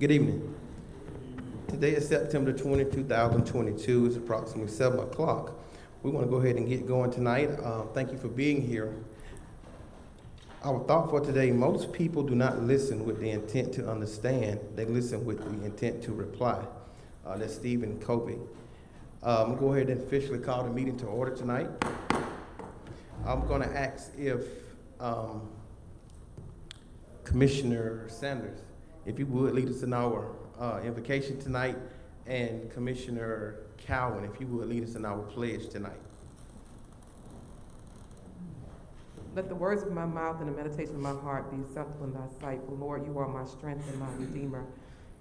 Good evening. Today is September 20, 2022. It's approximately 7 o'clock. We want to go ahead and get going tonight. Thank you for being here. Our thought for today, most people do not listen with the intent to understand. They listen with the intent to reply. That's Stephen Covey. I'm going to go ahead and officially call the meeting to order tonight. I'm going to ask if Commissioner Sanders, if you would lead us in our invocation tonight, and Commissioner Cowan, if you would lead us in our pledge tonight. Let the words of my mouth and the meditation of my heart be acceptable in thy sight. For Lord, you are my strength and my redeemer.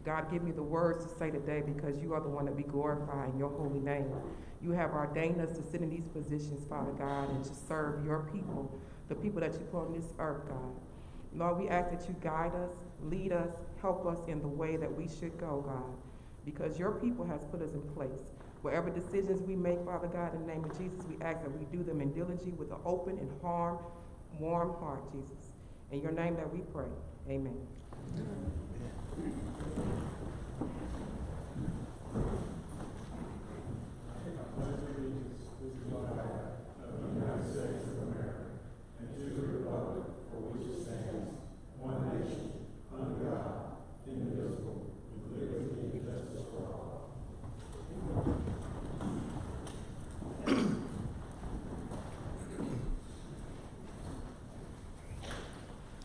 God, give me the words to say today, because you are the one that be glorified in your holy name. You have ordained us to sit in these positions, Father God, and to serve your people, the people that you put on this earth, God. Lord, we ask that you guide us, lead us, help us in the way that we should go, God, because your people has put us in place. Whatever decisions we make, Father God, in the name of Jesus, we ask that we do them in diligence with an open and warm heart, Jesus. In your name that we pray. Amen.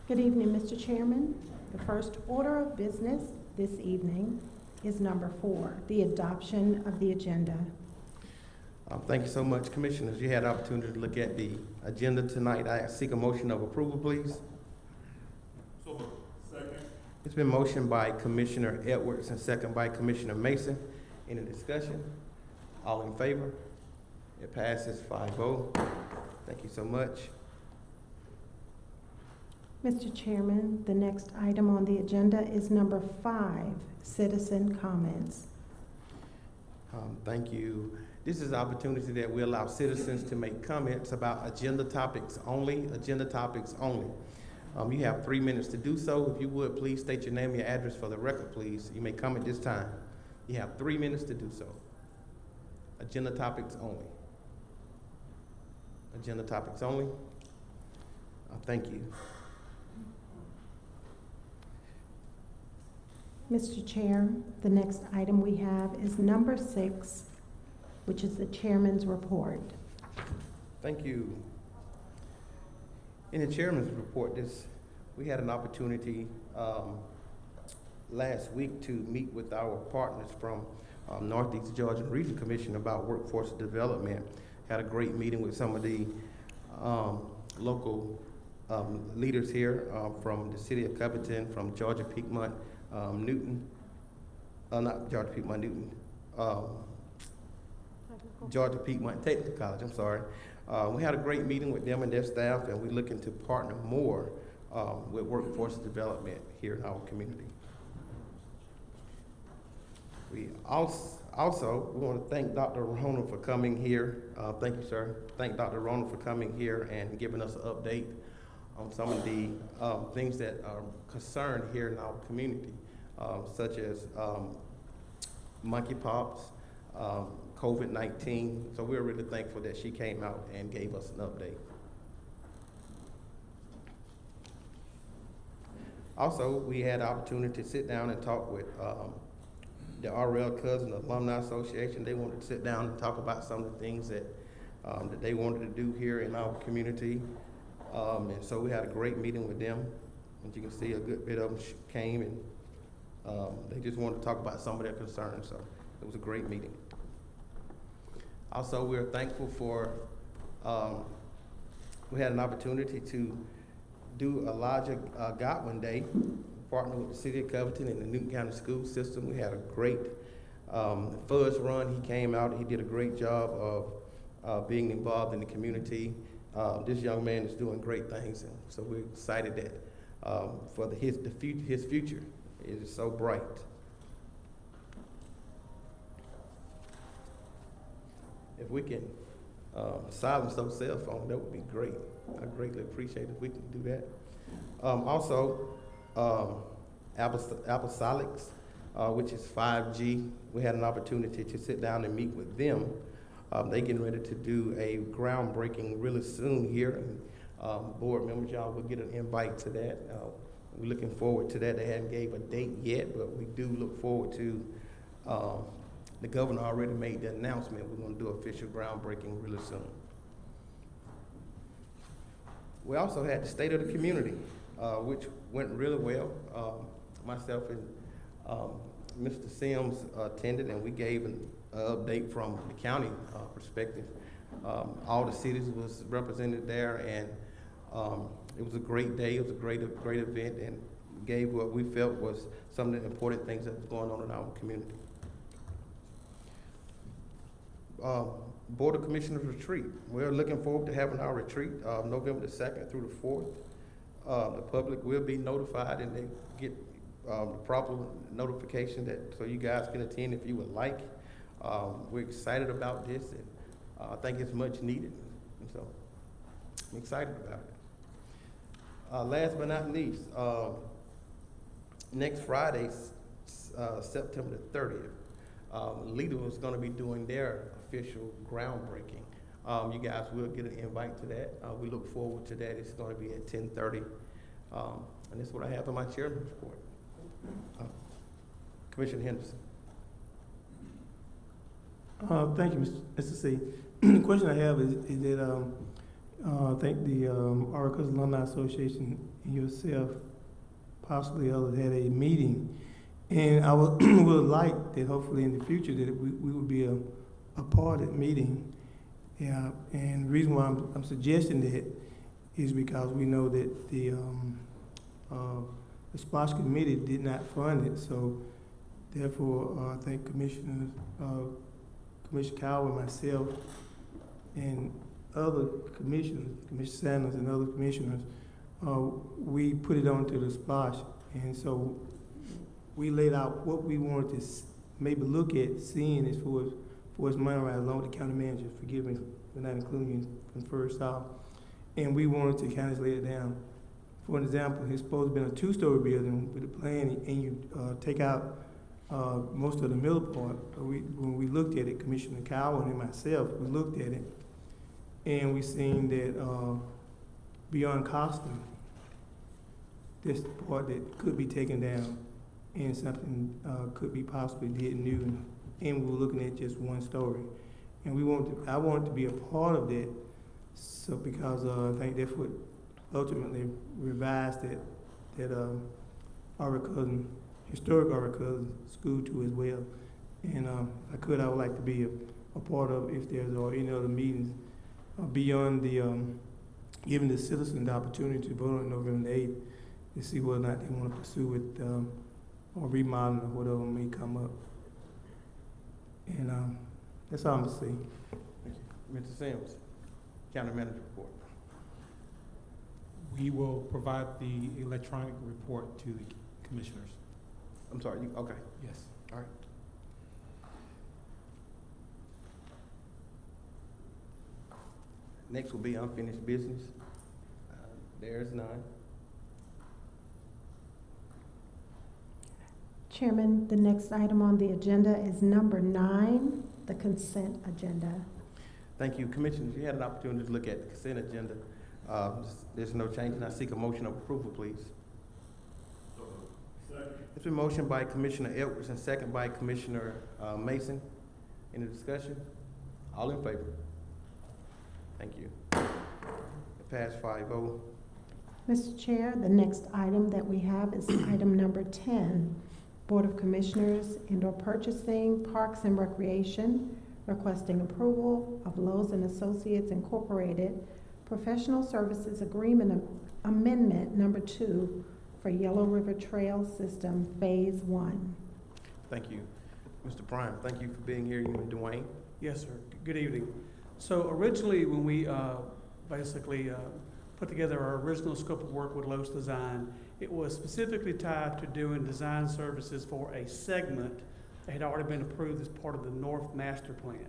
Good evening, Mr. Chairman. The first order of business this evening is number 4, the adoption of the agenda. Thank you so much, Commissioners. You had the opportunity to look at the agenda tonight. I seek a motion of approval, please. So moved. Second. It's been motioned by Commissioner Edwards and second by Commissioner Mason. Any discussion? All in favor? It passes 5-0. Thank you so much. Mr. Chairman, the next item on the agenda is number 5, citizen comments. Thank you. This is an opportunity that we allow citizens to make comments about agenda topics only. You have 3 minutes to do so. If you would, please state your name and your address for the record, please. You may come at this time. You have 3 minutes to do so. Agenda topics only. Agenda topics only. Thank you. Mr. Chair, the next item we have is number 6, which is the chairman's report. Thank you. In the chairman's report, we had an opportunity last week to meet with our partners from Northeast Georgia Region Commission about workforce development. Had a great meeting with some of the local leaders here from the city of Covington, from Georgia Piedmont, Newton, not Georgia Piedmont, Newton, Georgia Piedmont Technical College, I'm sorry. We had a great meeting with them and their staff, and we're looking to partner more with workforce development here in our community. We also we want to thank Dr. Rona for coming here. Thank you, sir. Thank Dr. Rona for coming here and giving us an update on some of the things that are concerned here in our community, such as monkeypox, COVID-19. So we're really thankful that she came out and gave us an update. Also, we had the opportunity to sit down and talk with the RL Cousin Alumni Association. They wanted to sit down and talk about some of the things that they wanted to do here in our community. And so we had a great meeting with them. As you can see, a good bit of them came, and they just wanted to talk about some of their concerns. So it was a great meeting. Also, we're thankful for, we had an opportunity to do Elijah Godwin Day, partner with the city of Covington and the Newton County school system. We had a great fuzz run. He came out, he did a great job of being involved in the community. This young man is doing great things, and so we're excited that for his future is so bright. If we can silence those cell phones, that would be great. I greatly appreciate it if we can do that. Also, Apostolics which is 5G. We had an opportunity to sit down and meet with them. They getting ready to do a groundbreaking really soon here. Board members, y'all will get an invite to that. We're looking forward to that. They haven't gave a date yet, but we do look forward to, the governor already made the announcement. We're gonna do official groundbreaking really soon. We also had the State of the Community, which went really well. Myself and Mr. Sims attended, and we gave an update from the county perspective. All the cities was represented there, and it was a great day. It was a great event, and gave what we felt was some of the important things that was going on in our community. Board of Commissioners retreat. We're looking forward to having our retreat November the 2nd through the 4th. The public will be notified, and they get the proper notification so you guys can attend if you would like. We're excited about this, and I think it's much needed, and so I'm excited about it. Last but not least, next Friday, September the 30th, Leader is going to be doing their official groundbreaking. You guys will get an invite to that. We look forward to that. It's going to be at 10:30, and this is what I have in my chairman's report. Commissioner Henderson. Thank you, Mr. C. The question I have is that I think the Arkansas Alumni Association and yourself, possibly others, had a meeting, and I would like that hopefully in the future that we would be a part of that meeting. Yeah, and the reason why I'm suggesting that is because we know that the SPOSH committee did not fund it, so therefore I think Commissioner Cowell and myself and other commissioners, Commissioner Sanders and other commissioners, we put it onto the SPOSH, and so we laid out what we wanted to maybe look at seeing as far as money right along with the county manager. Forgive me for not including you from first off. And we wanted to kind of lay it down. For an example, it's supposed to be a 2-story building with a plan, and you take out most of the middle part. When we looked at it, Commissioner Cowell and myself, we looked at it, and we seen that beyond costing, this part that could be taken down, and something could be possibly did new, and we were looking at just 1 story. And I wanted to be a part of that, so because I think that's what ultimately revised that our cousin, historic our cousin, school to as well. And if I would like to be a part of if there's any other meetings beyond the giving the citizens the opportunity to vote on November the 8th to see whether or not they want to pursue it or remodeling or whatever may come up. And that's all I'm gonna say. Thank you. Mr. Sims, County Manager report. We will provide the electronic report to the commissioners. I'm sorry, okay. Yes. All right. Next will be unfinished business. There's none. Chairman, the next item on the agenda is number 9, the consent agenda. Thank you. Commissioners, you had an opportunity to look at the consent agenda. There's no change, and I seek a motion of approval, please. Second. It's been motioned by Commissioner Edwards and second by Commissioner Mason. Any discussion? All in favor? Thank you. It passed 5-0. Mr. Chair, the next item that we have is item number 10, Board of Commissioners Indoor Purchasing, Parks and Recreation, requesting approval of Lowe's and Associates Incorporated Professional Services Agreement Amendment number 2 for Yellow River Trail System Phase 1. Thank you. Mr. Prime, thank you for being here, you and Dwayne. Yes, sir. Good evening. So originally, when we basically put together our original scope of work with Lowe's Design, it was specifically tied to doing design services for a segment that had already been approved as part of the North Master Plan.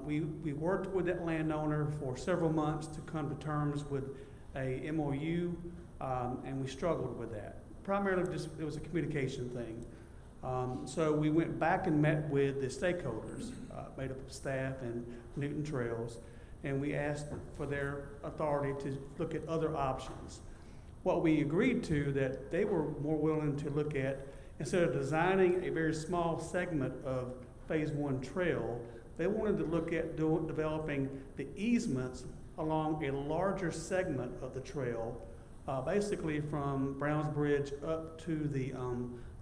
We worked with that landowner for several months to come to terms with a MOU, and we struggled with that. Primarily, just it was a communication thing. So we went back and met with the stakeholders, made up of staff and Newton Trails, and we asked for their authority to look at other options. What we agreed to, that they were more willing to look at, instead of designing a very small segment of Phase 1 trail, they wanted to look at developing the easements along a larger segment of the trail, basically from Browns Bridge up to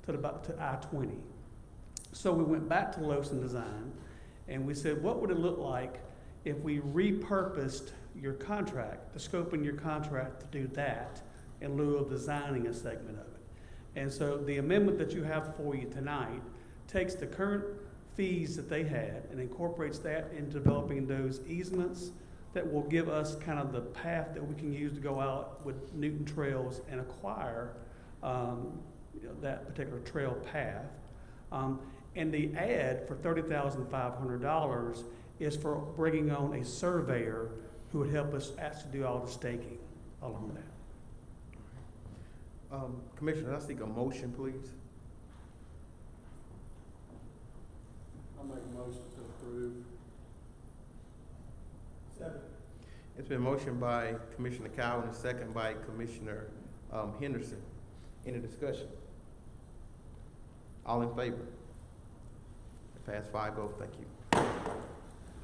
to I-20. So we went back to Lowson Design and we said, what would it look like if we repurposed your contract, the scope in your contract to do that in lieu of designing a segment of it? And so the amendment that you have for you tonight takes the current fees that they had and incorporates that into developing those easements that will give us kind of the path that we can use to go out with Newton Trails and acquire that particular trail path. And the ad for $30,500 is for bringing on a surveyor who would help us actually do all the staking along that. Commissioner, I seek a motion, please. I make a motion to approve. Second. It's been motioned by Commissioner Cowan and second by Commissioner Henderson. Any discussion? All in favor? Pass 5-0. Thank you.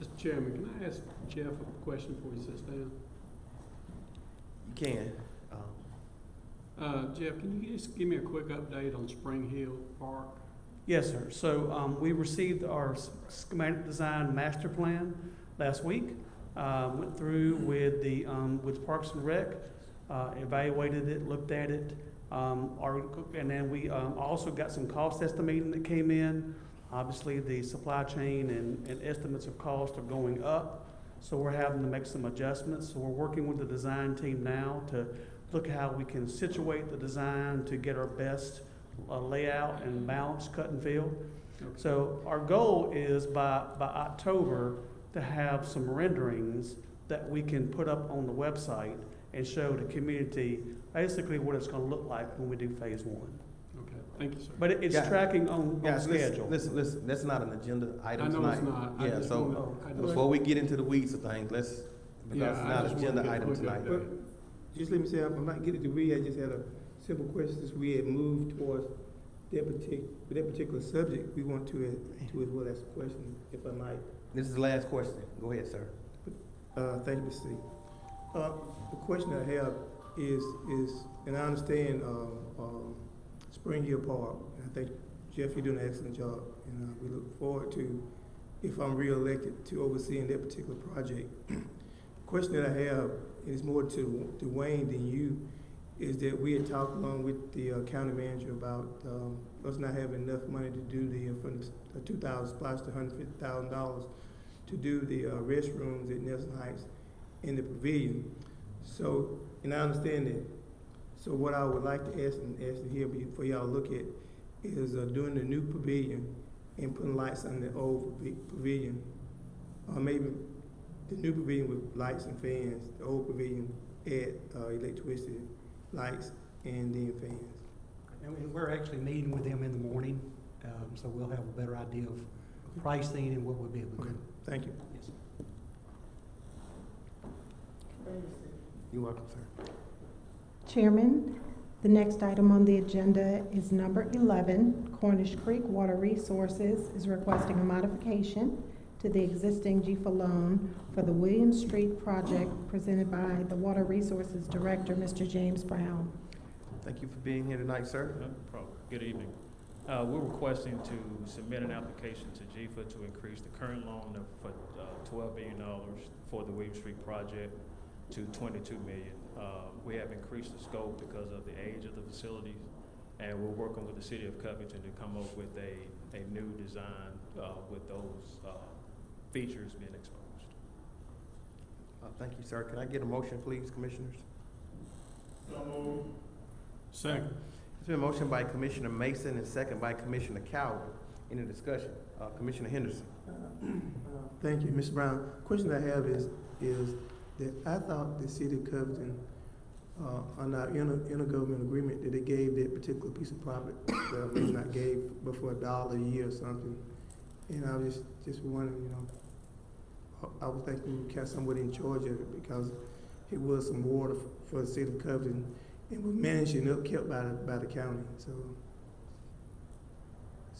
Mr. Chairman, can I ask Jeff a question before he sits down? You can. Jeff, can you just give me a quick update on Spring Hill Park? Yes, sir. So we received our schematic design master plan last week. Went through with with Parks and Rec, evaluated it, looked at it, and then we also got some cost estimating that came in. Obviously, the supply chain and estimates of cost are going up, so we're having to make some adjustments. So we're working with the design team now to look how we can situate the design to get our best layout and balance, cut and fill. Okay. So our goal is by October to have some renderings that we can put up on the website and show the community basically what it's going to look like when we do Phase 1. Okay, thank you, sir. But it's Yeah. tracking on schedule. Listen, that's not an agenda item I know tonight. it's not. I Yeah, just so wanted- before we get into the weeds of things, because Yeah, it's I not an just wanted agenda to get a item quick tonight. update. Just let me say, I'm not getting to we, I just had a simple question. Since we had moved towards that particular subject, we want to as well ask a question, if I might. This is the last question. Go ahead, sir. Thank you, Mr. C. The question I have is, and I understand, Spring Hill Park, and I think, Jeff, you're doing an excellent job, and we look forward to, if I'm reelected, to overseeing that particular project. The question that I have is more to Wayne than you, is that we had talked along with the county manager about us not having enough money to do from the 2,000 splash to $150,000 to do the restrooms at Nelson Heights in the pavilion. So, and I understand that. So what I would like to ask to hear for y'all to look at is doing the new pavilion and putting lights on the old pavilion. Or maybe the new pavilion with lights and fans, the old pavilion add electricity, lights, and then fans. And we're actually meeting with them in the morning, so we'll have a better idea of pricing and what we'll be able to do. Thank you. Yes. You're welcome, sir. Chairman, the next item on the agenda is number 11. Cornish Creek Water Resources is requesting a modification to the existing GFA loan for the Williams Street project presented by the Water Resources Director, Mr. James Brown. Thank you for being here tonight, sir. No problem. Good evening. We're requesting to submit an application to GFA to increase the current loan for $12 million for the Williams Street project to $22 million. We have increased the scope because of the age of the facilities, and we're working with the city of Covington to come up with a new design with those features being exposed. Thank you, sir. Can I get a motion, please, commissioners? So moved. Second. It's been motioned by Commissioner Mason and second by Commissioner Cowan. Any discussion? Commissioner Henderson. Thank you, Mr. Brown. Question I have is that I thought the city of Covington on our intergovernmental agreement that they gave that particular piece of property that maybe not gave but for $1 a year or something. And I was just wondering, you know, I was thinking we catch somebody in charge of it because it was some water for the city of Covey and we're managing up kept by the county. So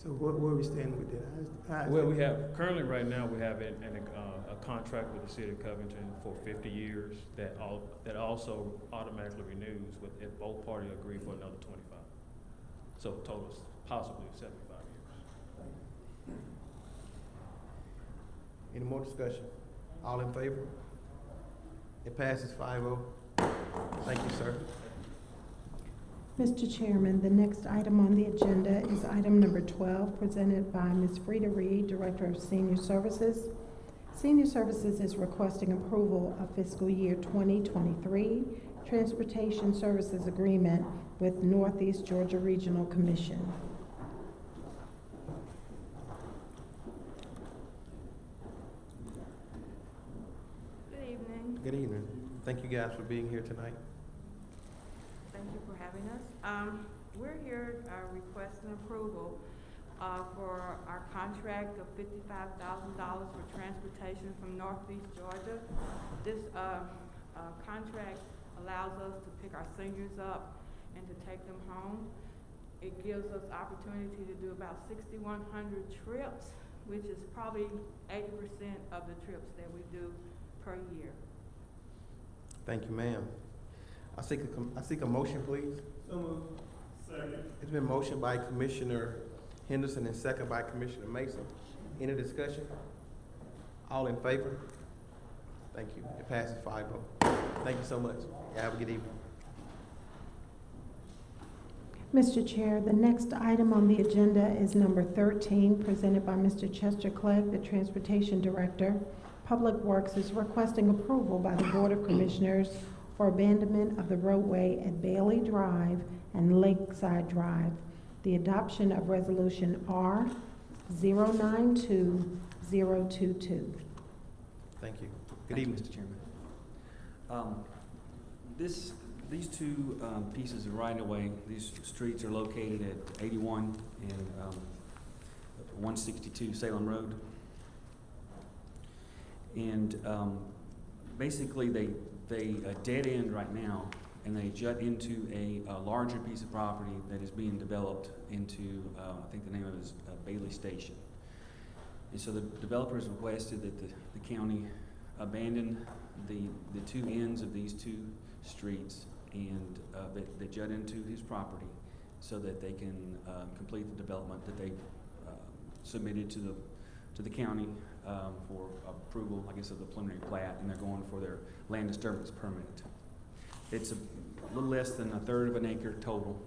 where are we standing with that? Well, we have, currently right now, we have a contract with the city of Covington for 50 years that also automatically renews if both parties agree for another 25. So total possibly 75 years. Any more discussion? All in favor? It passes 5-0. Thank you, sir. Mr. Chairman, the next item on the agenda is item number 12, presented by Ms. Frida Reed, Director of Senior Services. Senior Services is requesting approval of fiscal year 2023 Transportation Services Agreement with Northeast Georgia Regional Commission. Good evening. Good evening. Thank you guys for being here tonight. Thank you for having us. We're here requesting approval for our contract of $55,000 for transportation from Northeast Georgia. This contract allows us to pick our seniors up and to take them home. It gives us opportunity to do about 6,100 trips, which is probably 80% of the trips that we do per year. Thank you, ma'am. I seek a motion, please. So moved. Second. It's been motioned by Commissioner Henderson and second by Commissioner Mason. Any discussion? All in favor? Thank you. It passes 5-0. Thank you so much. Yeah, have a good evening. Mr. Chair, the next item on the agenda is number 13, presented by Mr. Chester Clegg, the Transportation Director. Public Works is requesting approval by the Board of Commissioners for abandonment of the roadway at Bailey Drive and Lakeside Drive. The adoption of Resolution R092022. Thank you. Good evening. Mr. Chairman. These two pieces of right-of-way, these streets are located at 81 and 162 Salem Road. And basically they dead end right now, and they jut into a larger piece of property that is being developed into, I think the name of it is Bailey Station. And so the developers requested that the county abandon the two ends of these two streets and that jut into his property so that they can complete the development that they've submitted to the county for approval, I guess, of the preliminary plat, and they're going for their land disturbance permit. It's a little less than 1/3 of an acre total.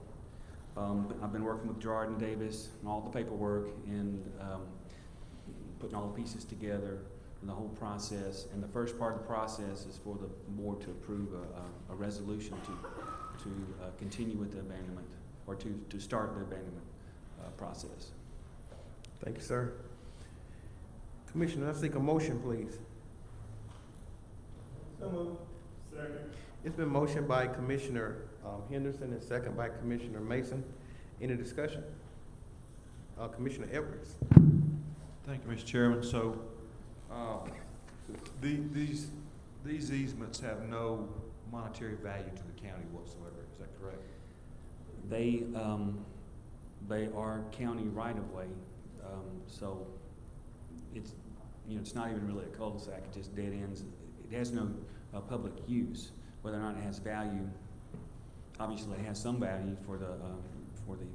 I've been working with Gerard and Davis on all the paperwork and putting all the pieces together and the whole process. And the first part of the process is for the board to approve a resolution to continue with the abandonment, or to start the abandonment process. Thank you, sir. Commissioner, I seek a motion, please. So moved. Second. It's been motioned by Commissioner Henderson and second by Commissioner Mason. Any discussion? Commissioner Edwards. Thank you, Mr. Chairman. So these easements have no monetary value to the county whatsoever. Is that correct? They are county right-of-way, so it's not even really a cul-de-sac. It just dead ends. It has no public use. Whether or not it has value, obviously it has some value for the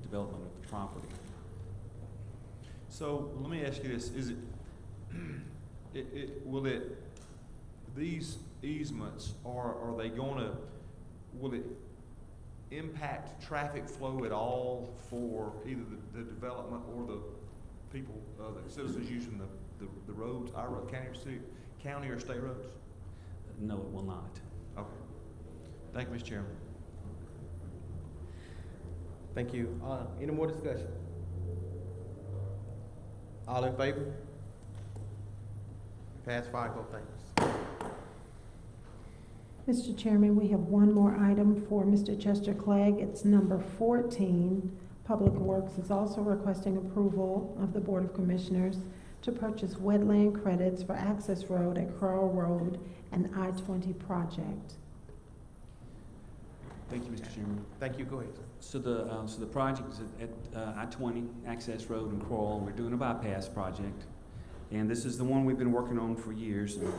development of the property. So let me ask you this: is these easements are they will it impact traffic flow at all for either the development or the people, the citizens using the roads, our road, county or state roads? No, it will not. Okay. Thank you, Mr. Chairman. Thank you. Any more discussion? All in favor? Pass 5-0, thanks. Mr. Chairman, we have one more item for Mr. Chester Clegg. It's number 14. Public Works is also requesting approval of the Board of Commissioners to purchase wetland credits for access road at Crowell Road and I-20 project. Thank you, Mr. Chairman. Thank you, go ahead, sir. So the project is at I-20 Access Road in Crowell. We're doing a bypass project, and this is the one we've been working on for years. And,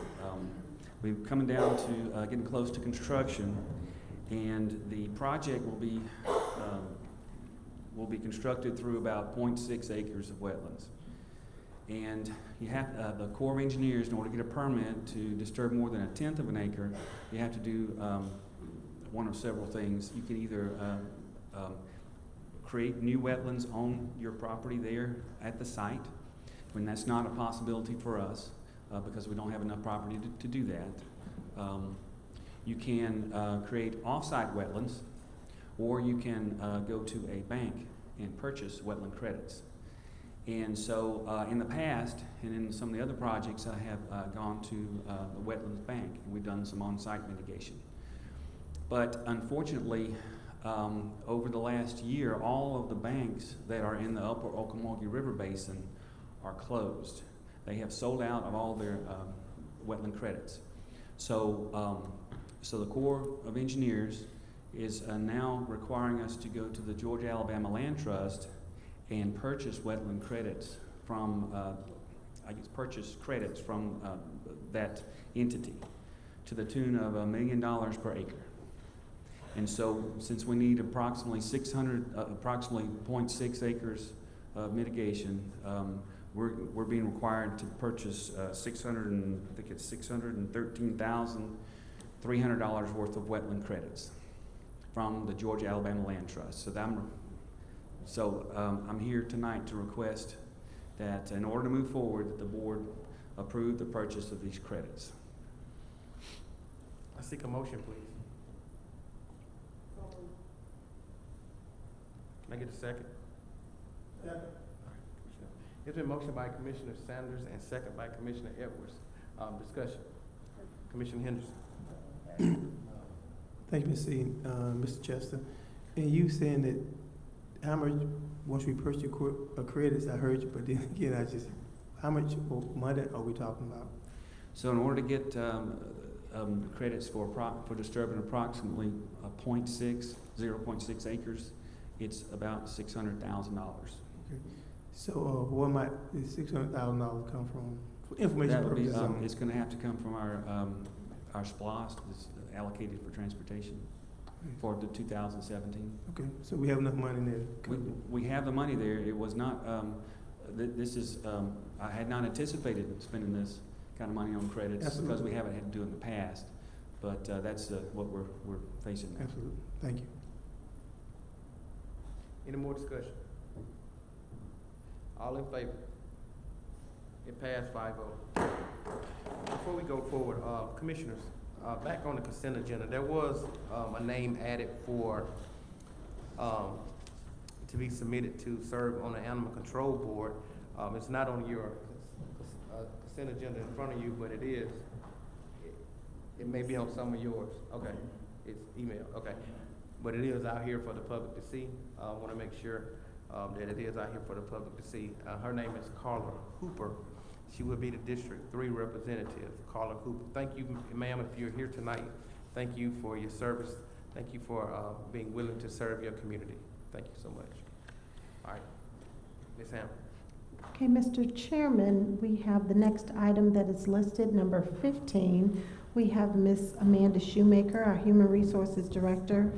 we're coming down to getting close to construction, and the project will be constructed through about 0.6 acres of wetlands. And you have the Corps of Engineers, in order to get a permit to disturb more than 1/10 of an acre, you have to do one of several things. You can either create new wetlands on your property there at the site, when that's not a possibility for us because we don't have enough property to do that. You can create off-site wetlands, or you can go to a bank and purchase wetland credits. And so in the past, and in some of the other projects, I have gone to the Wetlands Bank, and we've done some on-site mitigation. But unfortunately, over the last year, all of the banks that are in the upper Ocmulgee River Basin are closed. They have sold out of all their wetland credits. So, so the Corps of Engineers is now requiring us to go to the Georgia-Alabama Land Trust and purchase wetland credits from, purchase credits from that entity to the tune of $1 million per acre. And so, since we need approximately 0.6 acres of mitigation, we're being required to purchase $613,300 worth of wetland credits from the Georgia-Alabama Land Trust. So I'm here tonight to request that in order to move forward, that the board approve the purchase of these credits. I seek a motion, please. Can I get a second? Second. It's been motioned by Commissioner Sanders and second by Commissioner Edwards. Discussion. Commissioner Henderson. Thank you, Mr. Chester. And you saying that how much, once we purchase your credits, I heard you, but then again, how much money are we talking about? So in order to get credits for disturbing approximately 0.6 acres, it's about $600,000. Okay. So where might the $600,000 come from? For information purposes. It's going to have to come from our SPLOST that's allocated for transportation for the 2017. Okay, so we have enough money there. We have the money there. It was not, I had not anticipated spending this kind of money on credits. Absolutely. Because we haven't had to do it in the past. But that's what we're facing now. Absolutely. Thank you. Any more discussion? All in favor? It passed 5-0. Before we go forward, commissioners, back on the consent agenda, there was a name added for to be submitted to serve on the Animal Control Board. It's not on your consent agenda in front of you, but it is. It may be on some of yours. Okay, it's email. Okay, but it is out here for the public to see. I want to make sure that it is out here for the public to see. Her name is Carla Hooper. She will be the District 3 representative, Carla Hooper. Thank you, ma'am, if you're here tonight. Thank you for your service. Thank you for being willing to serve your community. Thank you so much. All right, Ms. Ham. Okay, Mr. Chairman, we have the next item that is listed, number 15. We have Ms. Amanda Shoemaker, our Human Resources Director,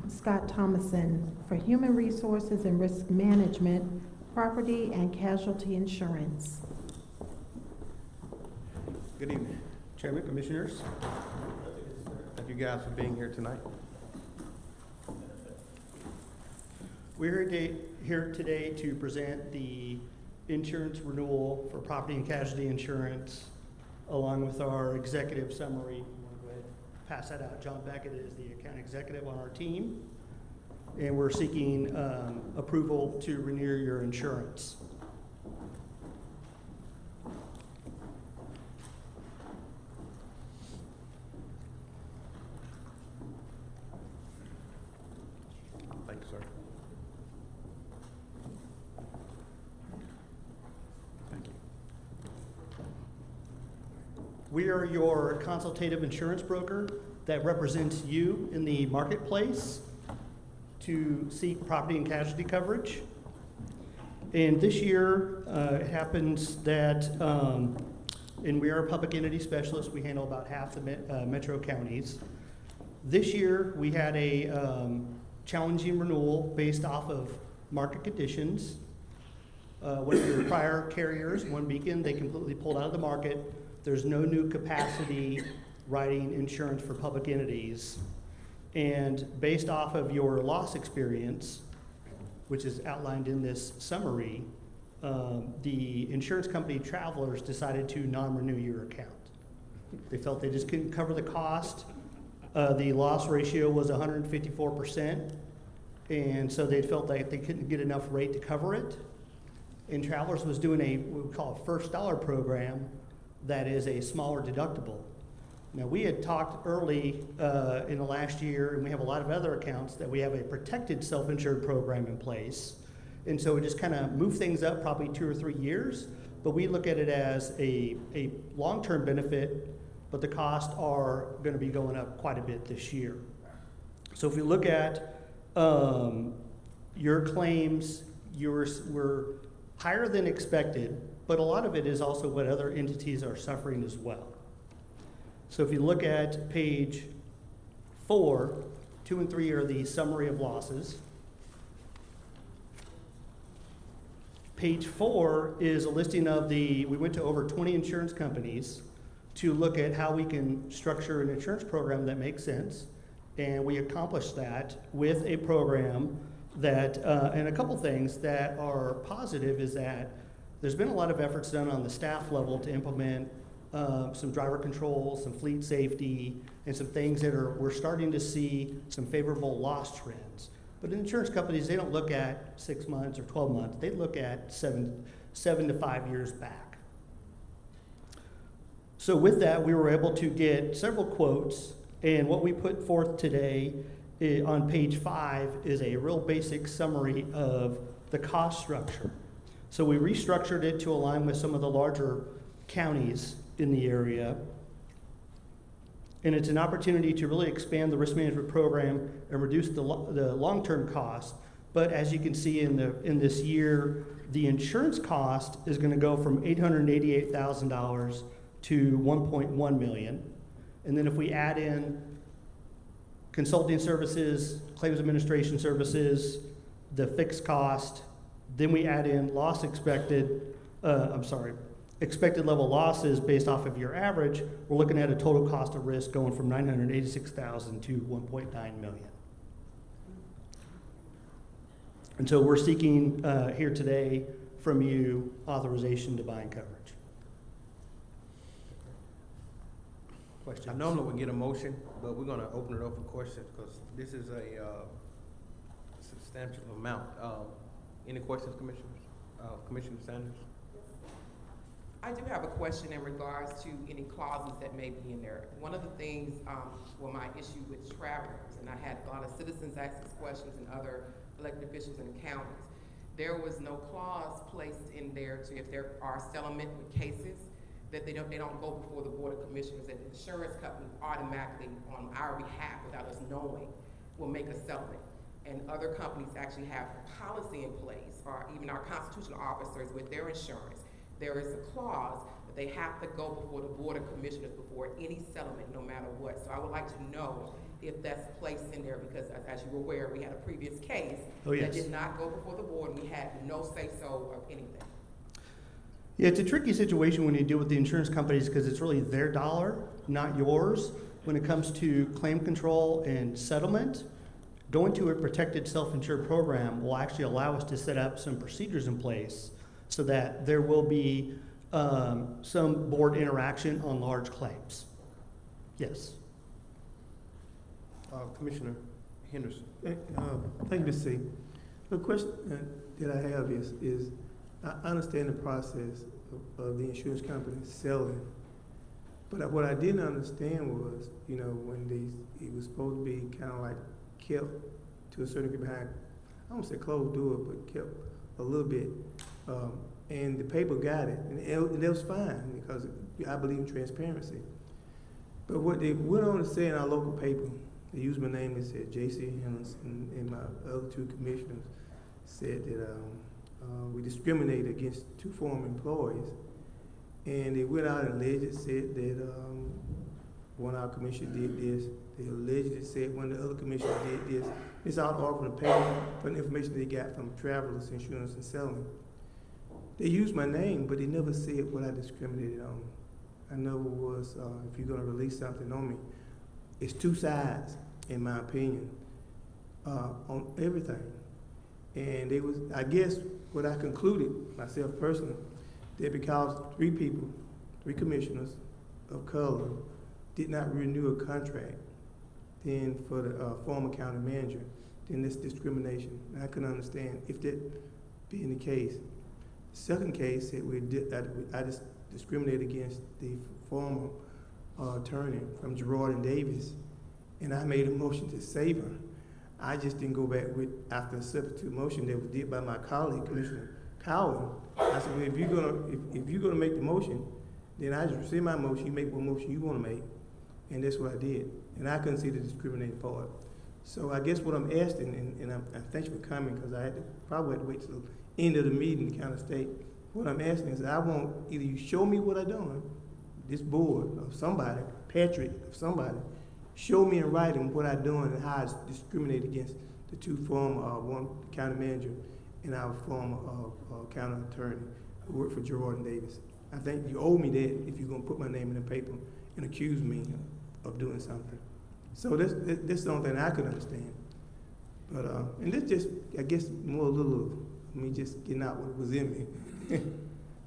Scott Thomason for Human Resources and Risk Management, Property and Casualty Insurance. Good evening. Chairman, Commissioners. Thank you guys for being here tonight. We're here today to present the insurance renewal for property and casualty insurance along with our executive summary. I'm going to go ahead and pass that out. John Beckett is the account executive on our team, and we're seeking approval to renew your insurance. We are your consultative insurance broker that represents you in the marketplace to seek property and casualty coverage. And this year, it happens that, and we are a public entity specialist, we handle about half the metro counties. This year, we had a challenging renewal based off of market conditions. One of your prior carriers, One Beacon, they completely pulled out of the market. There's no new capacity writing insurance for public entities. And based off of your loss experience, which is outlined in this summary, the insurance company Travelers decided to non-renew your account. They felt they just couldn't cover the cost. The loss ratio was 154%, and so they felt like they couldn't get enough rate to cover it. And Travelers was doing what we call a first dollar program that is a smaller deductible. Now, we had talked early in the last year, and we have a lot of other accounts, that we have a protected self-insured program in place. And so we just kind of move things up probably 2 or 3 years, but we look at it as a long-term benefit, but the costs are going to be going up quite a bit this year. So if you look at your claims, yours were higher than expected, but a lot of it is also what other entities are suffering as well. So if you look at page 4, 2 and 3 are the summary of losses. Page 4 is a listing of we went to over 20 insurance companies to look at how we can structure an insurance program that makes sense. And we accomplished that with a program that, and a couple things that are positive is that there's been a lot of efforts done on the staff level to implement some driver control, some fleet safety, and some things that we're starting to see some favorable loss trends. But insurance companies, they don't look at 6 months or 12 months. They look at 7 to 5 years back. So with that, we were able to get several quotes, and what we put forth today on page 5 is a real basic summary of the cost structure. So we restructured it to align with some of the larger counties in the area. And it's an opportunity to really expand the risk management program and reduce the long-term costs. But as you can see in this year, the insurance cost is going to go from $888,000 to $1.1 million. And then if we add in consulting services, claims administration services, the fixed cost, then we add in expected level losses based off of your average, we're looking at a total cost of risk going from $986,000 to $1.9 million. And so we're seeking here today from you authorization to bind coverage. Questions? I normally would get a motion, but we're gonna open it up for questions because this is a substantial amount. Any questions, Commissioners? Commissioner Sanders? I do have a question in regards to any clauses that may be in there. One of the things, my issue with Travelers, and I had a lot of citizens ask these questions and other elected officials in the counties, there was no clause placed in there to, if there are settlement with cases, that they don't go before the Board of Commissioners, that the insurance company automatically, on our behalf, without us knowing, will make a settlement. And other companies actually have policy in place, or even our constitutional officers with their insurance. There is a clause that they have to go before the Board of Commissioners before any settlement, no matter what. So I would like to know if that's placed in there, because as you were aware, we had a previous case that did not go before the board, and we had no say-so of anything. Yeah, it's a tricky situation when you deal with the insurance companies because it's really their dollar, not yours. When it comes to claim control and settlement, going to a protected self-insured program will actually allow us to set up some procedures in place so that there will be some board interaction on large claims. Yes. Commissioner Henderson. Thank you, Mr. C. The question that I have is I understand the process of the insurance company selling, but what I didn't understand was, when it was supposed to be kind of like kept to a certain degree behind, I don't say closed door, but kept a little bit And the paper got it, and it was fine, because I believe in transparency. But what they went on to say in our local paper, they used my name and said J.C. Hennons and my other two commissioners said that we discriminate against two former employees. And they went out and allegedly said that one of our commissioners did this. They allegedly said one of the other commissioners did this. It's all from the paper, from the information they got from Travelers Insurance and Settlement. They used my name, but they never said what I discriminated on. I never was, if you're gonna release something on me, it's two sides, in my opinion, on everything. And they was, I guess, what I concluded, myself personally, that because three commissioners of color did not renew a contract, then for the former county manager, then this discrimination. And I couldn't understand if that being the case. Second case said I discriminated against the former attorney from Gerard and Davis, and I made a motion to save her. I just didn't go back with after a substitute motion that was did by my colleague, Commissioner Cowan. I said, well, if you're gonna make the motion, then I just rescind my motion. You make what motion you want to make, and that's what I did. And I couldn't see the discriminating part. So I guess what I'm asking, and I thank you for coming, because I probably had to wait till the end of the meeting to kind of state what I'm asking is I want either you show me what I done, this board of somebody, Patrick of somebody, show me in writing what I done and how I discriminate against the two former, one county manager and our former county attorney who worked for Gerard and Davis. I think you owe me that if you're gonna put my name in the paper and accuse me of doing something. So that's the only thing I could understand. But, and this just, I guess, more a little of me just getting out what was in me.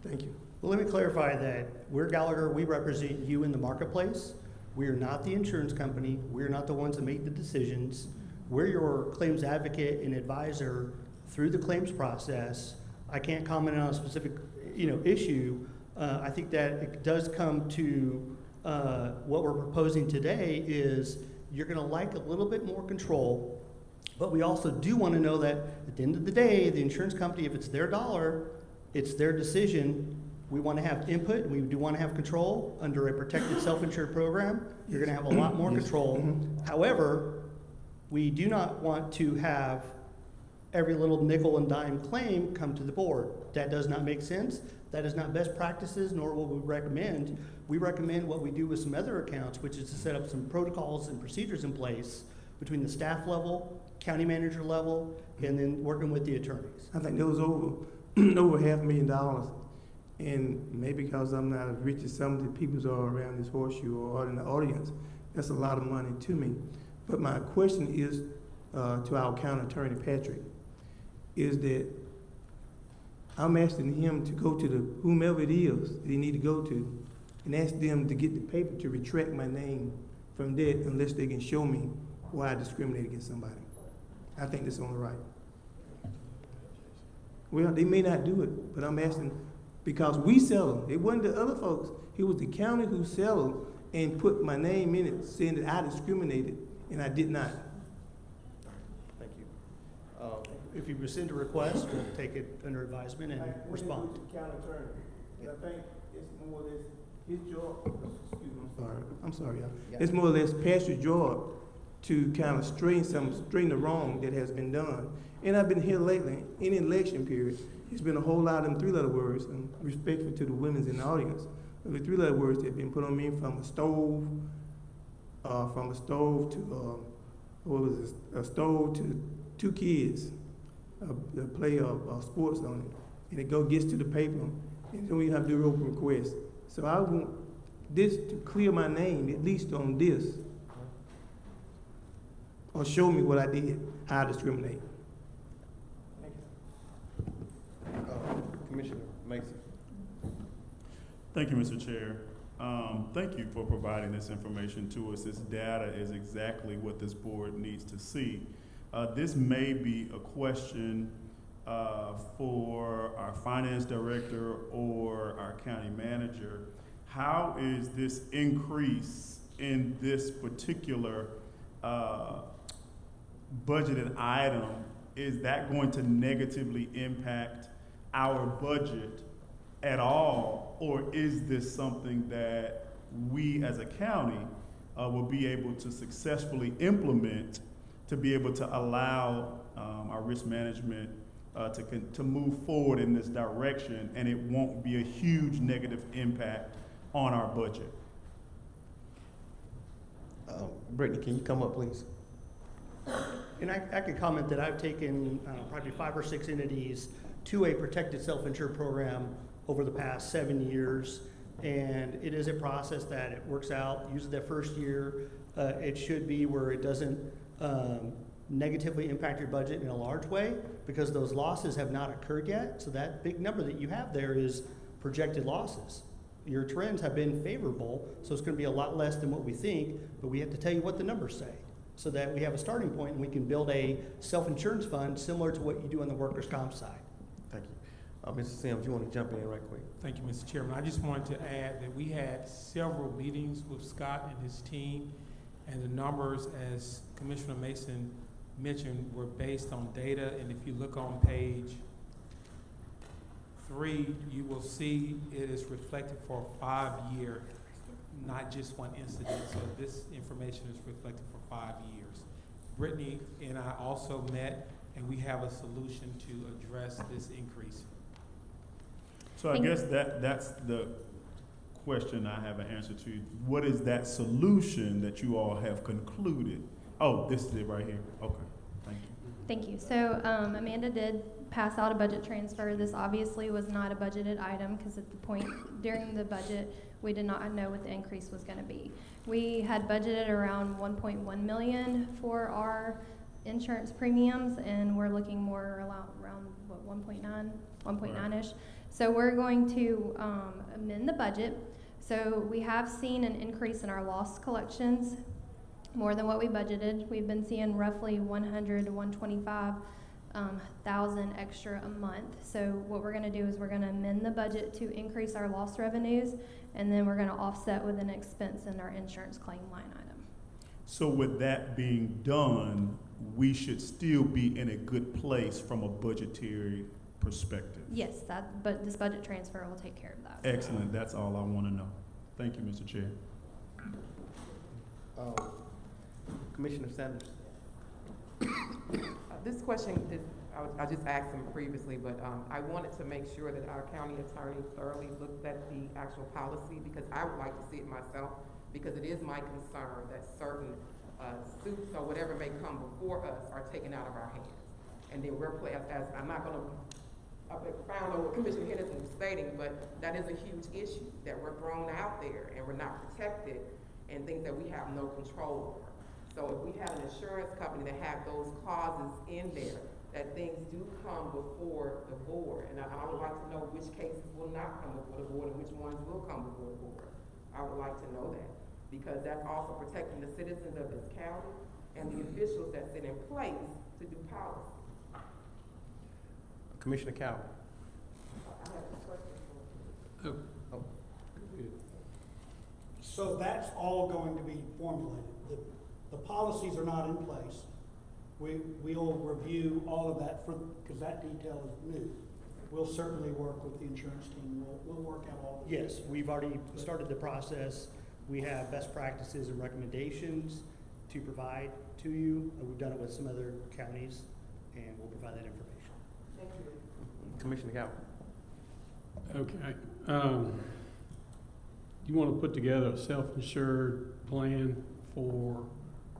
Thank you. Well, let me clarify that we're Gallagher, we represent you in the marketplace. We are not the insurance company. We're not the ones that make the decisions. We're your claims advocate and advisor through the claims process. I can't comment on a specific, issue. I think that it does come to what we're proposing today is you're gonna like a little bit more control, but we also do wanna know that at the end of the day, the insurance company, if it's their dollar, it's their decision. We want to have input. We do want to have control under a protected self-insured program. You're going to have a lot more control. However, we do not want to have every little nickel and dime claim come to the board. That does not make sense. That is not best practices, nor what we recommend. We recommend what we do with some other accounts, which is to set up some protocols and procedures in place between the staff level, county manager level, and then working with the attorneys. I think there was over $500,000. And maybe because I'm not as rich as some of the people are around this horseshoe or in the audience, that's a lot of money to me. But my question is to our county attorney, Patrick, is that I'm asking him to go to whomever it is that he need to go to and ask them to get the paper to retract my name from that unless they can show me why I discriminate against somebody. I think that's only right. Well, they may not do it, but I'm asking because we settled. It wasn't the other folks. It was the county who settled and put my name in it, saying that I discriminated, and I did not. Thank you. If you rescind a request, we'll take it under advisement and respond. County attorney, and I think it's more or less his job. Excuse me, I'm sorry, y'all. Yeah. It's more or less Pastor's job to kind of straighten the wrong that has been done. And I've been here lately, in the election period, it's been a whole lot of them three-letter words, and respectful to the women in the audience. The three-letter words that have been put on me from a stove to, a stove to 2 kids that play sports on it. And it gets to the paper, and then we have to do open requests. So I want this to clear my name, at least on this, or show me what I did, how I discriminate. Commissioner Mason. Thank you, Mr. Chair. Thank you for providing this information to us. This data is exactly what this board needs to see. This may be a question for our finance director or our county manager. How is this increase in this particular budgeted item, is that going to negatively impact our budget at all? Or is this something that we as a county will be able to successfully implement to be able to allow our risk management to move forward in this direction, and it won't be a huge negative impact on our budget? Brittany, can you come up, please? And I could comment that I've taken probably 5 or 6 entities to a protected self-insured program over the past 7 years. And it is a process that it works out. Usually that first year, it should be where it doesn't negatively impact your budget in a large way, because those losses have not occurred yet. So that big number that you have there is projected losses. Your trends have been favorable, so it's going to be a lot less than what we think, but we have to tell you what the numbers say so that we have a starting point and we can build a self-insurance fund similar to what you do on the workers' comp side. Thank you. Mr. Sims, you want to jump in right quick? Thank you, Mr. Chairman. I just wanted to add that we had several meetings with Scott and his team, and the numbers, as Commissioner Mason mentioned, were based on data. And if you look on page 3, you will see it is reflected for a 5-year, not just one incident. So this information is reflected for 5 years. Brittany and I also met, and we have a solution to address this increase. So I guess that's the question I have an answer to. What is that solution that you all have concluded? Oh, this is it right here. Okay, thank you. Thank you. So Amanda did pass out a budget transfer. This obviously was not a budgeted item because at the point during the budget, we did not know what the increase was going to be. We had budgeted around 1.1 million for our insurance premiums, and we're looking more around what, 1.9-ish. So we're going to amend the budget. So we have seen an increase in our loss collections, more than what we budgeted. We've been seeing roughly 100 to 125 thousand extra a month. So what we're going to do is we're going to amend the budget to increase our loss revenues, and then we're going to offset with an expense in our insurance claim line item. So with that being done, we should still be in a good place from a budgetary perspective. Yes, but this budget transfer will take care of that. Excellent. That's all I want to know. Thank you, Mr. Chair. Commissioner Sanders. This question is, I just asked him previously, but I wanted to make sure that our county attorney thoroughly looked at the actual policy, because I would like to see it myself, because it is my concern that certain suits or whatever may come before us are taken out of our hands. And then we're as I'm not going to expound on what Commissioner Henderson was stating, but that is a huge issue, that we're thrown out there and we're not protected and things that we have no control over. So if we have an insurance company that have those clauses in there, that things do come before the board, and I would like to know which cases will not come before the board and which ones will come before the board. I would like to know that, because that's also protecting the citizens of this county and the officials that sit in place to do policy. Commissioner Cowell. I have a question for you. So that's all going to be formulated. The policies are not in place. We'll review all of that because that detail is new. We'll certainly work with the insurance team. We'll work out all of it. Yes, we've already started the process. We have best practices and recommendations to provide to you. We've done it with some other counties, and we'll provide that information. Thank you. Commissioner Cowell. Okay. You want to put together a self-insured plan for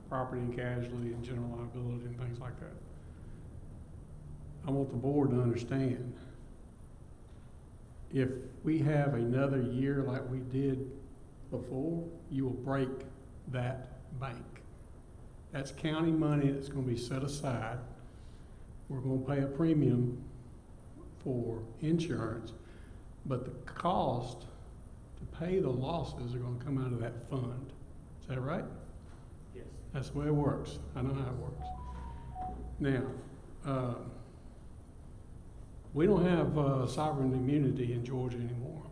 property and casualty and general liability and things like that. I want the board to understand, if we have another year like we did before, you will break that bank. That's county money that's going to be set aside. We're going to pay a premium for insurance, but the cost to pay the losses are going to come out of that fund. Is that right? Yes. That's the way it works. I know how it works. Now, we don't have sovereign immunity in Georgia anymore,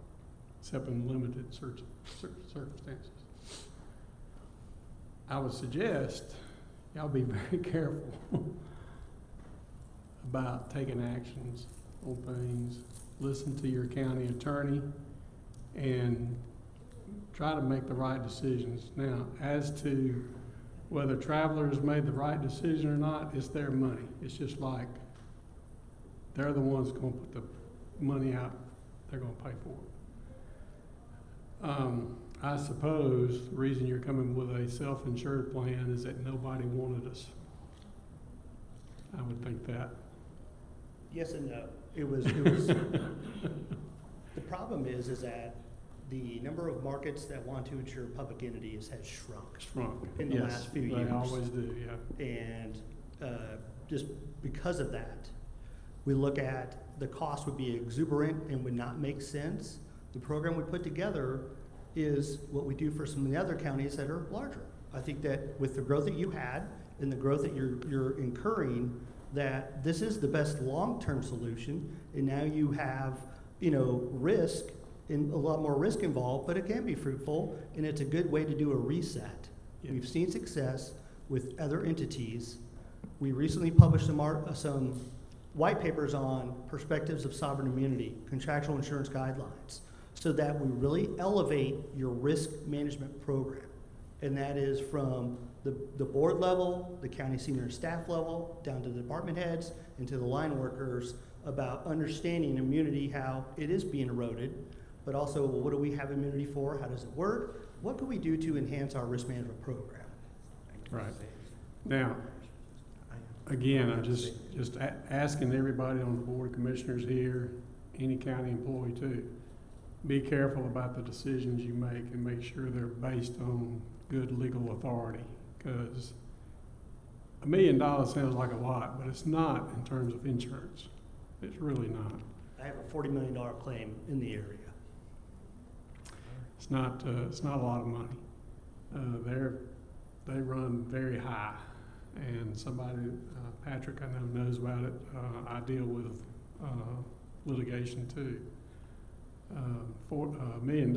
except in limited circumstances. I would suggest y'all be very careful about taking actions on things listen to your county attorney, and try to make the right decisions. Now, as to whether Travelers made the right decision or not, it's their money. It's just like they're the ones gonna put the money out, they're gonna pay for it. I suppose the reason you're coming with a self-insured plan is that nobody wanted us. I would think that. Yes and no. It was, the problem is that the number of markets that want to insure public entities has shrunk in the last few years. They always do, yeah. And just because of that, we look at the cost would be exuberant and would not make sense. The program we put together is what we do for some of the other counties that are larger. I think that with the growth that you had and the growth that you're incurring, that this is the best long-term solution. And now you have, risk and a lot more risk involved, but it can be fruitful, and it's a good way to do a reset. Yeah. We've seen success with other entities. We recently published some white papers on perspectives of sovereign immunity, contractual insurance guidelines, so that we really elevate your risk management program. And that is from the board level, the county senior staff level, down to the department heads and to the line workers about understanding immunity, how it is being eroded, but also what do we have immunity for, how does it work, what can we do to enhance our risk management program? Right. Now, again, I'm just asking everybody on the Board of Commissioners here, any county employee too, be careful about the decisions you make and make sure they're based on good legal authority, because $1 million sounds like a lot, but it's not in terms of insurance. It's really not. I have a $40 million claim in the area. It's not a lot of money. They run very high, and somebody, Patrick, I know knows about it. I deal with litigation too. $1 million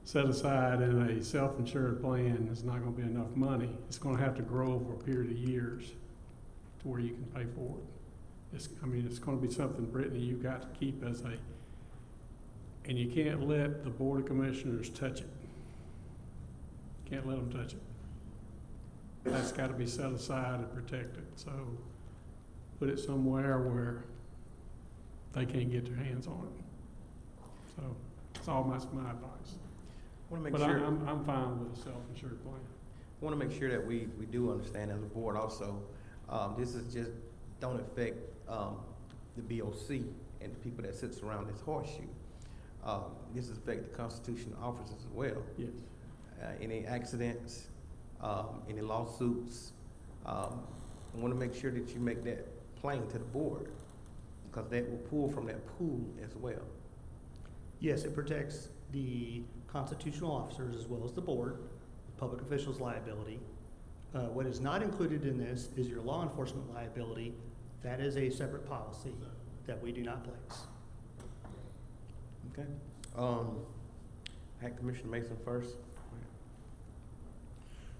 set aside in a self-insured plan is not going to be enough money. It's going to have to grow over a period of years to where you can pay for it. It's going to be something, Brittany, you've got to keep as a, and you can't let the Board of Commissioners touch it. Can't let them touch it. That's got to be set aside and protected. So put it somewhere where they can't get their hands on it. So that's all my advice. But I'm fine with a self-insured plan. I want to make sure that we do understand as a board also, this is just, don't affect the BOC and the people that sits around this horseshoe. This is affect the constitutional officers as well. Yes. Any accidents, any lawsuits, I want to make sure that you make that plain to the board, because that will pull from that pool as well. Yes, it protects the constitutional officers as well as the board, public officials' liability. What is not included in this is your law enforcement liability. That is a separate policy that we do not place. Okay. Had Commissioner Mason first.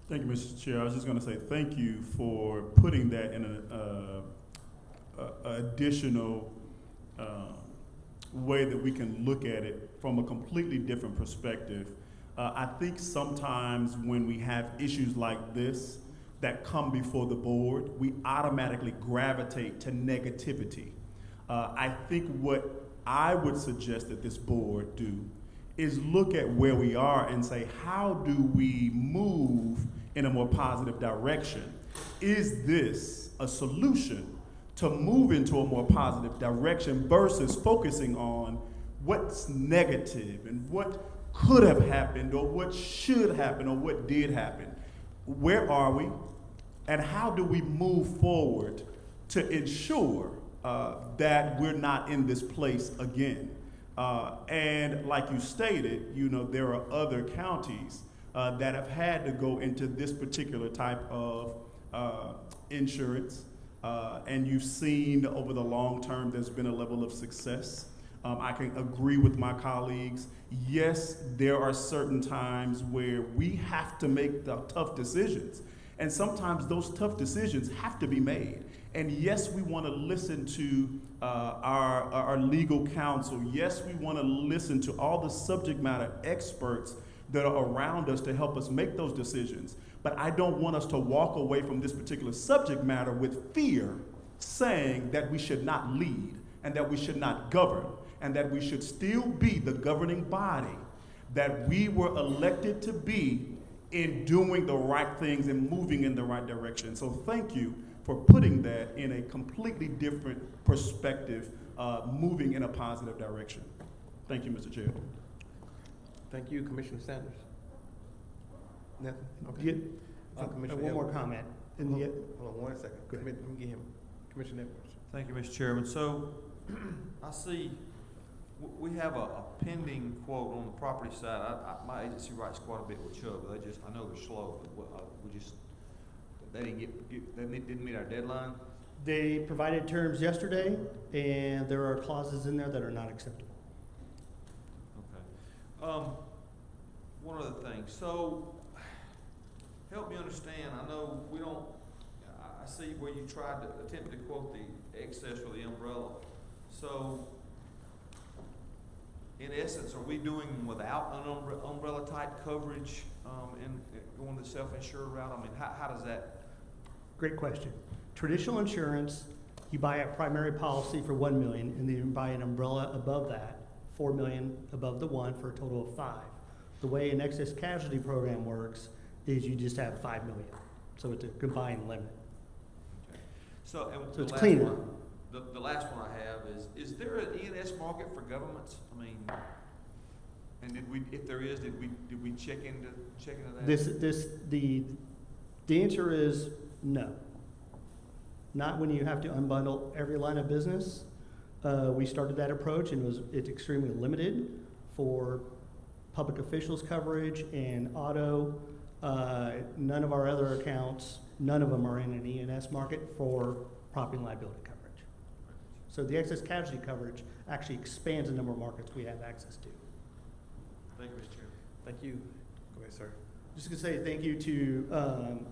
Thank you, Mr. Chair. I was just going to say thank you for putting that in an additional way that we can look at it from a completely different perspective. I think sometimes when we have issues like this that come before the board, we automatically gravitate to negativity. I think what I would suggest that this board do is look at where we are and say, how do we move in a more positive direction? Is this a solution to move into a more positive direction versus focusing on what's negative and what could have happened or what should happen or what did happen? Where are we? And how do we move forward to ensure that we're not in this place again? And like you stated, there are other counties that have had to go into this particular type of insurance. And you've seen over the long term there's been a level of success. I can agree with my colleagues. Yes, there are certain times where we have to make the tough decisions. And sometimes those tough decisions have to be made. And yes, we want to listen to our legal counsel. Yes, we want to listen to all the subject matter experts that are around us to help us make those decisions. But I don't want us to walk away from this particular subject matter with fear, saying that we should not lead and that we should not govern and that we should still be the governing body that we were elected to be in doing the right things and moving in the right direction. So thank you for putting that in a completely different perspective, moving in a positive direction. Thank you, Mr. Chair. Thank you, Commissioner Sanders. Nothing? Okay. One more comment. Hold on 1 second. Let me get him. Commissioner Edwards. Thank you, Mr. Chairman. So, I see we have a pending quote on the property side. My agency writes quite a bit with Chubb, but I know they're slow. They didn't meet our deadline. They provided terms yesterday, and there are clauses in there that are not acceptable. Okay. One other thing. So, help me understand. I know we don't. I see where you tried to attempt to quote the excess for the umbrella. So, in essence, are we doing without an umbrella type coverage and going the self-insured route? I mean, how does that? Great question. Traditional insurance, you buy a primary policy for $1 million, and then you buy an umbrella above that, $4 million above the one for a total of $5 million. The way an excess casualty program works is you just have $5 million, so it's a combined limit. Okay. So it's cleaner. The last one I have is there an E&S market for governments? I mean, and if there is, did we check into that? The answer is no. Not when you have to unbundle every line of business. We started that approach, and it's extremely limited for public officials coverage and auto. None of our other accounts, none of them are in an E&S market for property and liability coverage. So the excess casualty coverage actually expands the number of markets we have access to. Thank you, Mr. Chairman. Thank you. Go ahead, sir. Just going to say thank you to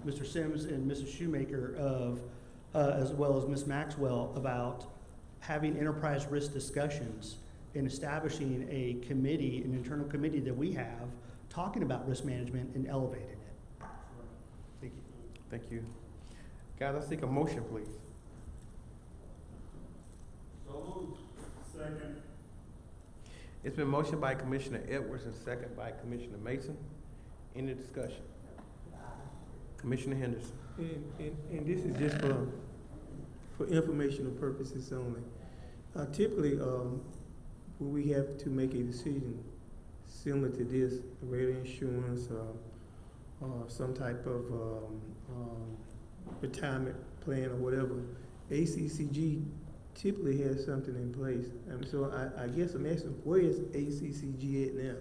Mr. Sims and Mrs. Shoemaker as well as Ms. Maxwell about having enterprise risk discussions and establishing a committee, an internal committee that we have talking about risk management and elevating it. Thank you. Thank you. Guys, I seek a motion, please. So moved. Second. It's been motioned by Commissioner Edwards and second by Commissioner Mason. Any discussion? Commissioner Henderson. And this is just for informational purposes only. Typically, when we have to make a decision similar to this, radio insurance, some type of retirement plan or whatever, ACCG typically has something in place. And so I guess I'm asking, where is ACCG at now?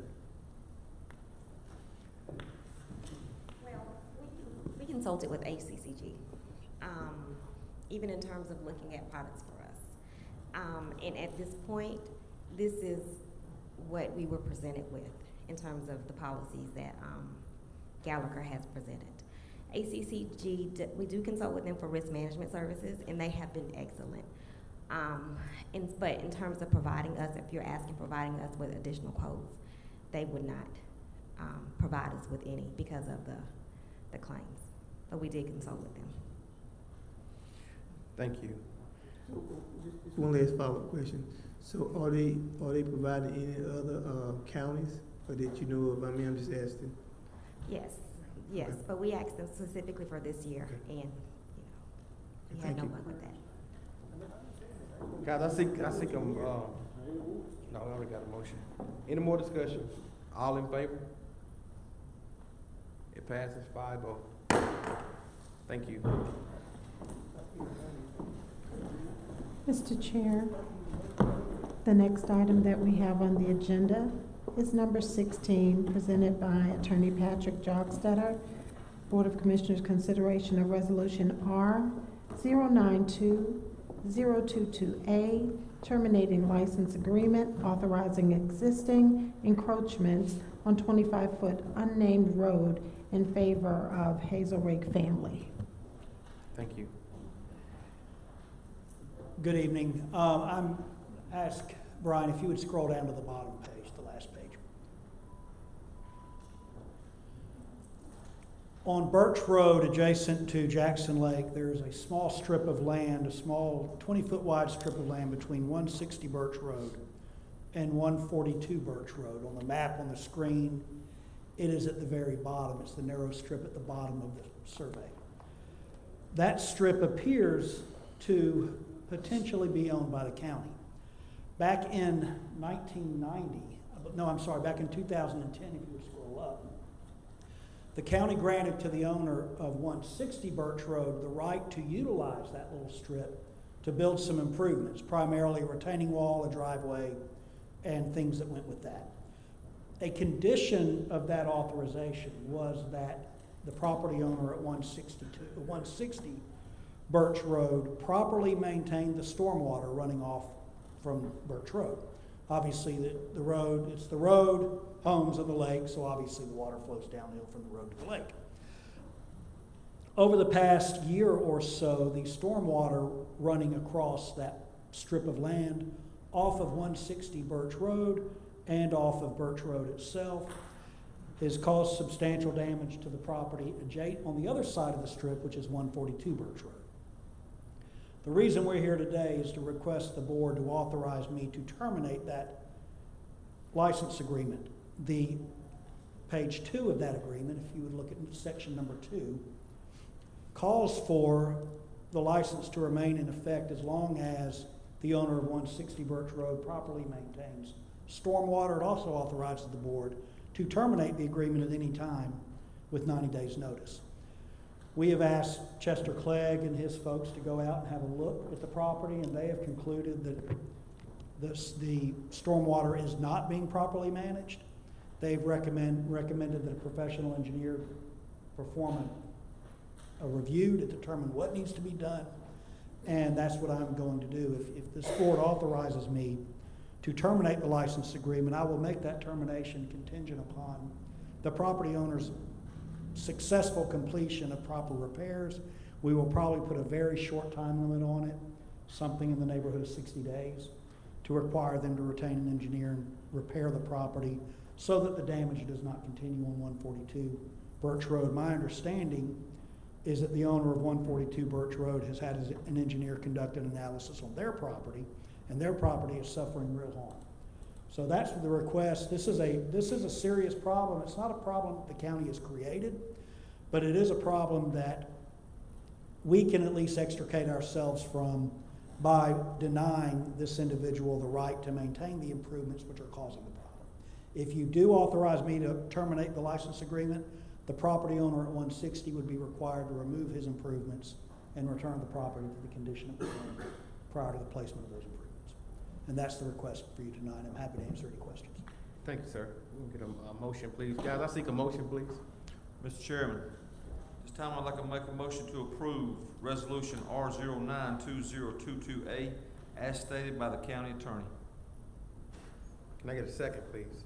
Well, we consulted with ACCG, even in terms of looking at products for us. And at this point, this is what we were presented with in terms of the policies that Gallagher has presented. ACCG, we do consult with them for risk management services, and they have been excellent. But in terms of providing us, if you're providing us with additional quotes, they would not provide us with any because of the claims. But we did consult with them. Thank you. One last follow-up question. So are they providing any other counties or that you know of? I mean, I'm just asking. Yes, Okay. but we asked them specifically for this year, Okay. and we had Thank no you. luck with that. Guys, I seek no, I already got a motion. Any more discussion? All in favor? It passes 5-0. Thank you. Mr. Chair, the next item that we have on the agenda is number 16, presented by Attorney Patrick Jogstetter. Board of Commissioners consideration of Resolution R 092-022A, terminating license agreement, authorizing existing encroachments on 25-foot unnamed road in favor of Hazel Rake family. Thank you. Good evening. I'm ask Brian if you would scroll down to the bottom page, the last page. On Birch Road, adjacent to Jackson Lake, there is a small strip of land, a small 20-foot wide strip of land between 160 Birch Road and 142 Birch Road. On the map on the screen, it is at the very bottom. It's the narrow strip at the bottom of the survey. That strip appears to potentially be owned by the county. Back in 1990, no, I'm sorry, back in 2010, if you would scroll up, the county granted to the owner of 160 Birch Road the right to utilize that little strip to build some improvements, primarily a retaining wall, a driveway, and things that went with that. A condition of that authorization was that the property owner at 160 Birch Road properly maintained the stormwater running off from Birch Road. Obviously, the road, it's the road, homes, and the lake, so obviously the water flows downhill from the road to the lake. Over the past year or so, the stormwater running across that strip of land off of 160 Birch Road and off of Birch Road itself has caused substantial damage to the property on the other side of the strip, which is 142 Birch Road. The reason we're here today is to request the board to authorize me to terminate that license agreement. The page 2 of that agreement, if you would look at section number 2, calls for the license to remain in effect as long as the owner of 160 Birch Road properly maintains stormwater. It also authorizes the board to terminate the agreement at any time with 90 days notice. We have asked Chester Clegg and his folks to go out and have a look at the property, and they have concluded that the stormwater is not being properly managed. They've recommended that a professional engineer perform a review to determine what needs to be done, and that's what I'm going to do. If this board authorizes me to terminate the license agreement, I will make that termination contingent upon the property owner's successful completion of proper repairs. We will probably put a very short time limit on it, something in the neighborhood of 60 days, to require them to retain an engineer and repair the property so that the damage does not continue on 142 Birch Road. My understanding is that the owner of 142 Birch Road has had an engineer conduct an analysis on their property, and their property is suffering real harm. So that's the request. This is a serious problem. It's not a problem that the county has created, but it is a problem that we can at least extricate ourselves from by denying this individual the right to maintain the improvements which are causing the problem. If you do authorize me to terminate the license agreement, the property owner at 160 would be required to remove his improvements and return the property to the condition it was in prior to the placement of those improvements. And that's the request for you tonight. I'm happy to answer any questions. Thank you, sir. We'll get a motion, please. Guys, I seek a motion, please. Mr. Chairman, this time I'd like to make a motion to approve Resolution R092022A as stated by the county attorney. Can I get a second, please?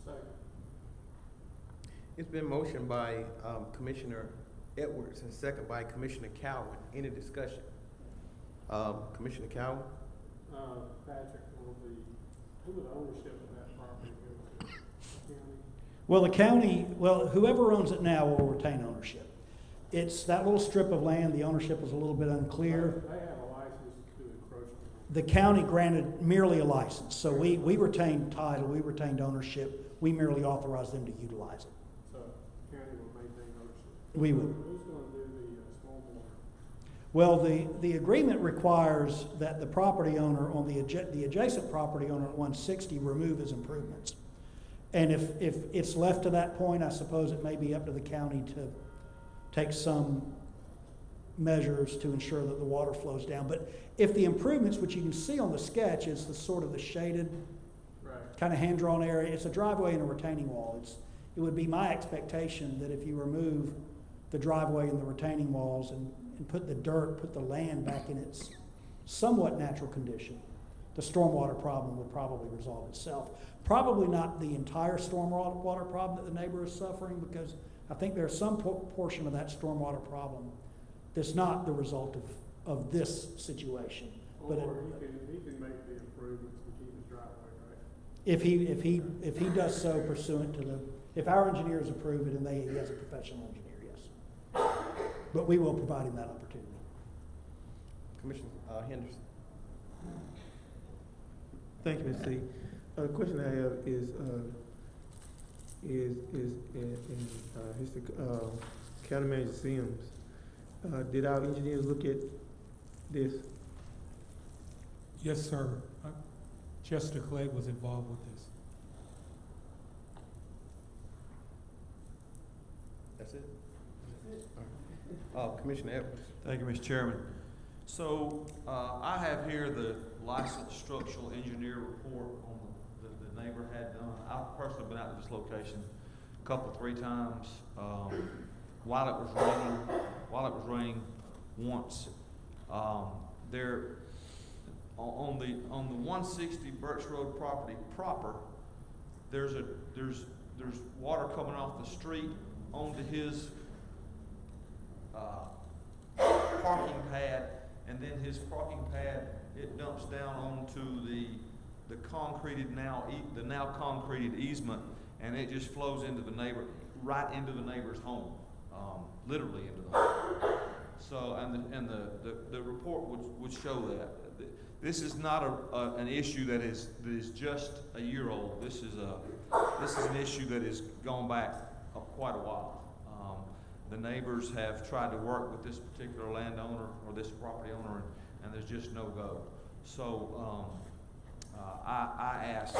Second. It's been motioned by Commissioner Edwards and second by Commissioner Cowan. Any discussion? Commissioner Cowan? Patrick, who would ownership of that property go to? County? Well, whoever owns it now will retain ownership. It's that little strip of land, the ownership is a little bit unclear. They have a license to do encroachment. The county granted merely a license, so we retained title, we retained ownership, we merely authorized them to utilize it. So the county will maintain ownership. We would. Who's going to do the stormwater? Well, the agreement requires that the property owner on the adjacent property owner at 160 remove his improvements. And if it's left to that point, I suppose it may be up to the county to take some measures to ensure that the water flows down. But if the improvements, which you can see on the sketch, is the sort of the shaded kind of hand-drawn area, it's a driveway and a retaining wall. It would be my expectation that if you remove the driveway and the retaining walls and put the dirt, put the land back in its somewhat natural condition, the stormwater problem will probably resolve itself. Probably not the entire stormwater problem that the neighbor is suffering, because I think there's some portion of that stormwater problem that's not the result of this situation. But Or he can make the improvements to keep his driveway, right? if he does so pursuant to if our engineers approve it and he has a professional engineer, yes. But we will provide him that opportunity. Commissioner Henderson. Thank you, Mr. C. The question I have is County Manager Sims. Did our engineers look at this? Yes, sir. Chester Clegg was involved with this. That's it? All right. Commissioner Edwards. Thank you, Mr. Chairman. So, I have here the licensed structural engineer report on the neighbor had done. I've personally been out to this location a couple, 3 times, while it was raining once. There, on the 160 Birch Road property proper, there's water coming off the street onto his parking pad, and then his parking pad, it dumps down onto the concreted the now concreted easement, and it just flows into the right into the neighbor's home, literally into the home. So, and the report would show that. This is not an issue that is just a year old. This is an issue that has gone back quite a while. The neighbors have tried to work with this particular landowner or this property owner, and there's just no go. So I asked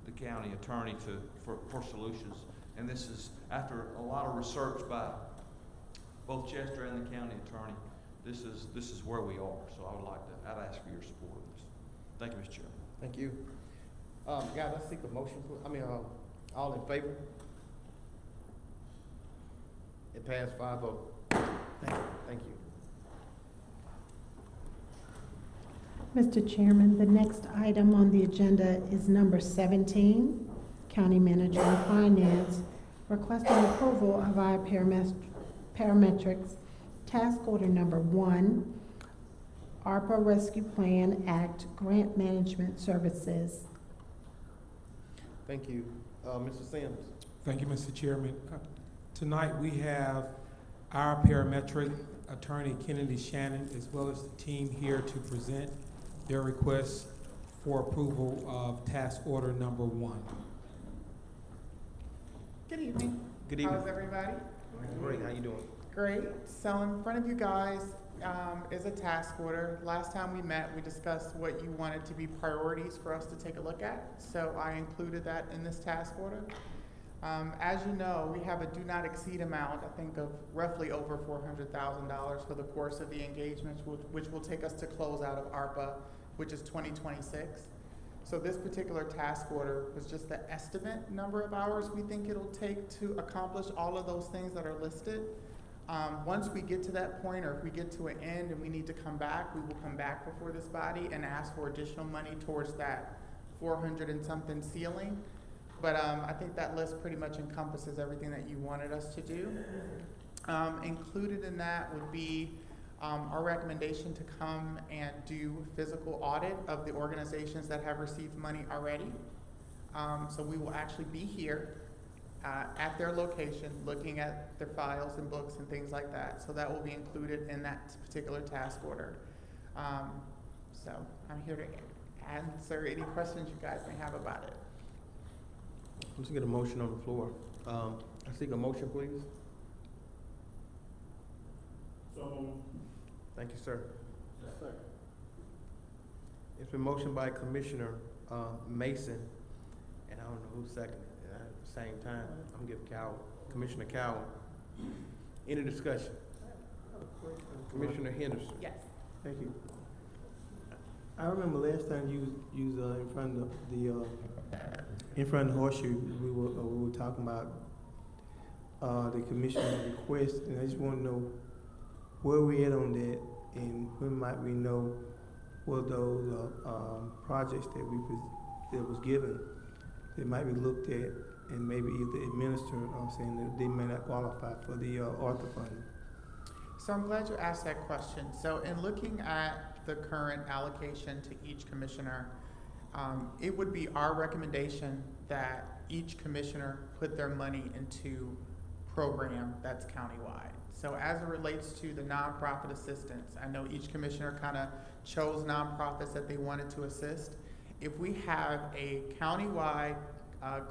the county attorney for solutions, and this is after a lot of research by both Chester and the county attorney. This is where we are. So I'd ask for your support of this. Thank you, Mr. Chairman. Thank you. Guys, let's seek a motion. All in favor? It passed 5-0. Thank you. Mr. Chairman, the next item on the agenda is number 17, County Manager and Finance, requesting approval of our parametrics task order number 1, ARPA Rescue Plan Act Grant Management Services. Thank you. Mr. Sims. Thank you, Mr. Chairman. Tonight we have our parametric attorney, Kennedy Shannon, as well as the team here to present their request for approval of task order number 1. Good evening. Good evening. How's everybody? Great. How you doing? Great. So in front of you guys is a task order. Last time we met, we discussed what you wanted to be priorities for us to take a look at. So I included that in this task order. As you know, we have a do not exceed amount, I think, of roughly over $400,000 for the course of the engagements, which will take us to close out of ARPA, which is 2026. So this particular task order was just the estimate number of hours we think it'll take to accomplish all of those things that are listed. Once we get to that point, or if we get to an end and we need to come back, we will come back before this body and ask for additional money towards that 400 and something ceiling. But I think that list pretty much encompasses everything that you wanted us to do. Included in that would be our recommendation to come and do physical audit of the organizations that have received money already. So we will actually be here at their location looking at their files and books and things like that. So that will be included in that particular task order. So I'm here to answer any questions you guys may have about it. Let's get a motion on the floor. I seek a motion, please. So, thank you, sir. It's been motioned by Commissioner Mason, and I don't know who seconded it. At the same time, I'm gonna give Commissioner Cowan. Any discussion? Commissioner Henderson. Yes. Thank you. I remember last time you was in front of the horseshoe, we were talking about the commissioner's request, and I just want to know where we at on that, and when might we know for those projects that that was given, that might be looked at and maybe either administered or saying that they may not qualify for the Arthur funding. So I'm glad you asked that question. So in looking at the current allocation to each commissioner, it would be our recommendation that each commissioner put their money into program that's countywide. So as it relates to the nonprofit assistance, I know each commissioner kind of chose nonprofits that they wanted to assist. If we have a countywide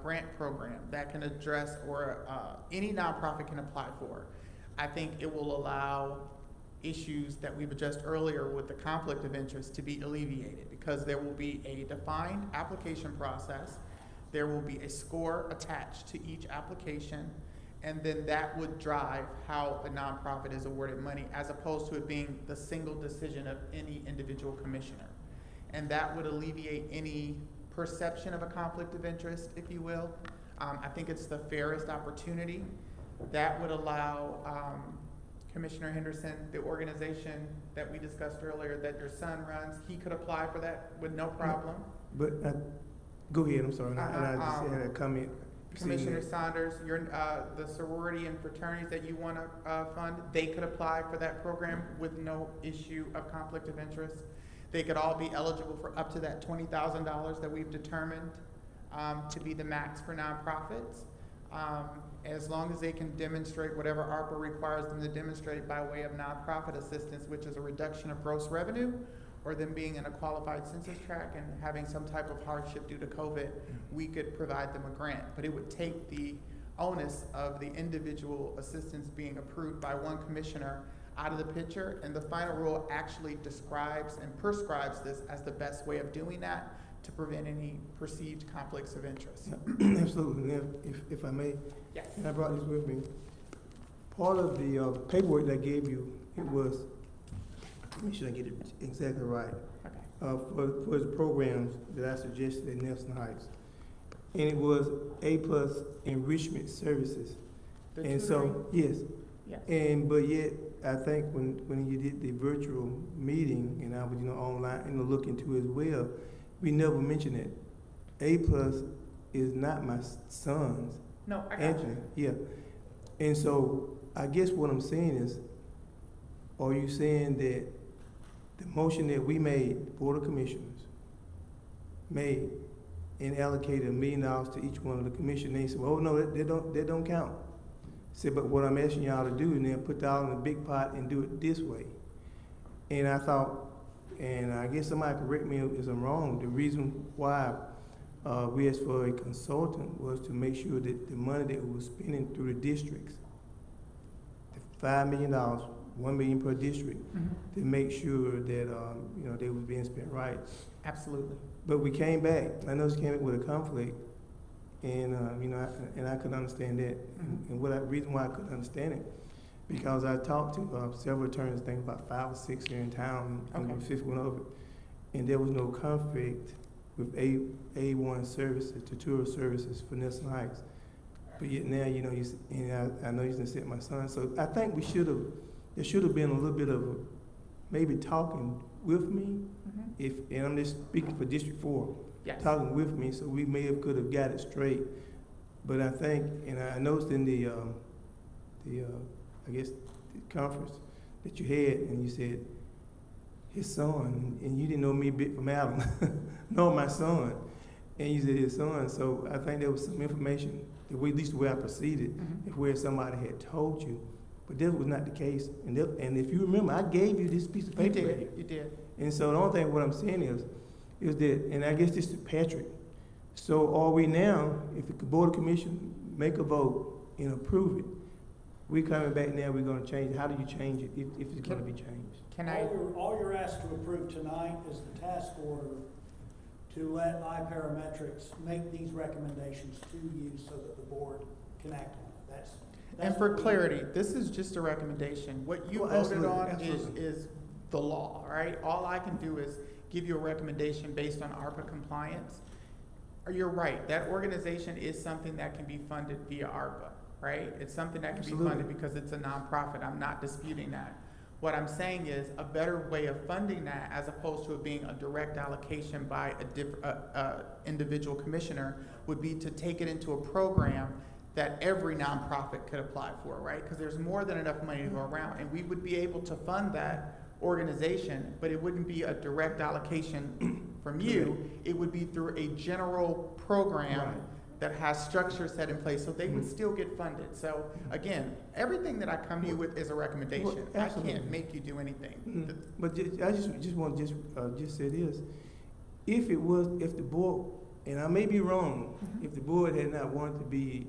grant program that can address, or any nonprofit can apply for, I think it will allow issues that we've addressed earlier with the conflict of interest to be alleviated, because there will be a defined application process, there will be a score attached to each application, and then that would drive how a nonprofit is awarded money, as opposed to it being the single decision of any individual commissioner. And that would alleviate any perception of a conflict of interest, if you will. I think it's the fairest opportunity. That would allow Commissioner Henderson, the organization that we discussed earlier that your son runs, he could apply for that with no problem. But go ahead, I'm sorry. I just had a comment. Commissioner Saunders, the sorority and fraternities that you want to fund, they could apply for that program with no issue of conflict of interest. They could all be eligible for up to that $20,000 that we've determined to be the max for nonprofits, as long as they can demonstrate whatever ARPA requires them to demonstrate by way of nonprofit assistance, which is a reduction of gross revenue, or them being in a qualified census tract and having some type of hardship due to COVID, we could provide them a grant. But it would take the onus of the individual assistance being approved by one commissioner out of the picture, and the final rule actually describes and prescribes this as the best way of doing that to prevent any perceived conflicts of interest. Absolutely. And if I may, Yes. and I brought this with me, part of the paperwork that I gave you, it was, make sure I get it exactly right, for the programs that I suggested in Nelson Heights. And it was A+ enrichment services. And so, yes. But yet, I think when you did the virtual meeting, and I was, online, look into as well, we never mentioned it. A+ is not my son's. No, I got Anthony, yeah. And so, I guess what I'm saying is, are you saying that the motion that we made, Board of Commissioners, made and allocated $1 million to each one of the commissioners, they said, well, oh, no, that don't count. Said, but what I'm asking y'all to do is then put that all in a big pot and do it this way. And I thought, and I guess somebody correct me if I'm wrong, the reason why we asked for a consultant was to make sure that the money that we were spending through the districts, the $5 million, $1 million per district, to make sure that they was being spent right. Absolutely. But we came back. I know she came back with a conflict, and and I couldn't understand that. And reason why I couldn't understand it, because I talked to several attorneys, I think about 5 or 6 here in town, and the fifth went over, and there was no conflict with A1 services, tutorial services for Nelson Heights. But yet now, I know you didn't set my son. So I think there should have been a little bit of maybe talking with me, and I'm just speaking for District 4, talking with me, so we could have got it straight. But I think, and I noticed in the conference that you had, and you said his son, and you didn't know me a bit from Adam, know my son, and you said his son. So I think there was some information, at least the way I proceeded, where somebody had told you. But that was not the case. And if you remember, I gave you this piece of paper. You did. And so the only thing what I'm saying is that, and I guess this is Patrick. So are we now, if the Board of Commissioners make a vote and approve it, we coming back now, we're gonna change it. How do you change it if it's gonna be changed? All you're asked to approve tonight is the task order to let iParametrics make these recommendations to you so that the board can act on it. That's and for clarity, this is just a recommendation. What you voted on is the law, right? All I can do is give you a recommendation based on ARPA compliance. You're right, that organization is something that can be funded via ARPA, right? It's something that can be funded because it's a nonprofit. I'm not disputing that. What I'm saying is a better way of funding that, as opposed to it being a direct allocation by a individual commissioner, would be to take it into a program that every nonprofit could apply for, right? Because there's more than enough money to go around, and we would be able to fund that organization, but it wouldn't be a direct allocation from you. It would be through a general program that has structure set in place, so they would still get funded. So again, everything that I come to you with is a recommendation. I can't make you do anything. But I just want to just say this: if the board, and I may be wrong, if the board had not wanted to be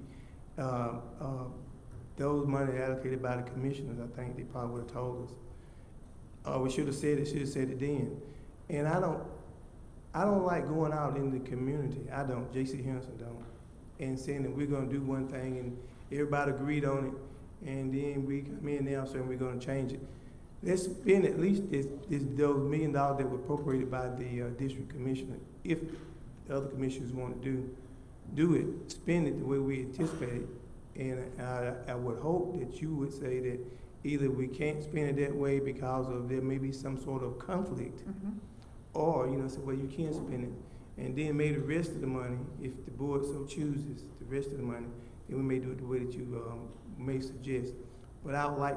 those money allocated by the commissioners, I think they probably would have told us. We should have said it. Should have said it then. And I don't like going out in the community. I don't. J.C. Henderson don't. And saying that we're going to do one thing and everybody agreed on it, and then we come in now saying we're going to change it. Let's spend at least those $1 million that were appropriated by the district commissioner. If the other commissioners want to do it, spend it the way we anticipated. And I would hope that you would say that either we can't spend it that way because of there may be some sort of conflict, or say, well, you can't spend it. And then maybe the rest of the money, if the board so chooses, the rest of the money, then we may do it the way that you may suggest. But I would like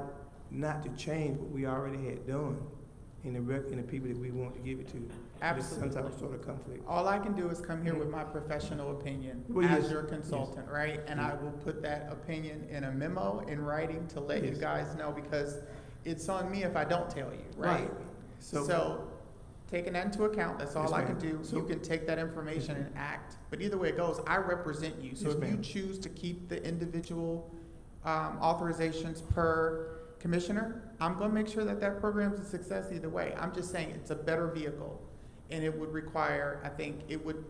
not to change what we already had done in the people that we want to give it to. Absolutely. Some type of sort of conflict. All I can do is come here with my professional opinion as your consultant, right? And I will put that opinion in a memo in writing to let you guys know, because it's on me if I don't tell you, right? So taking that into account, that's all I can do. So you can take that information and act. But either way it goes, I represent you. So if you choose to keep the individual authorizations per commissioner, I'm going to make sure that that program is a success either way. I'm just saying it's a better vehicle, and it would require, I think, it would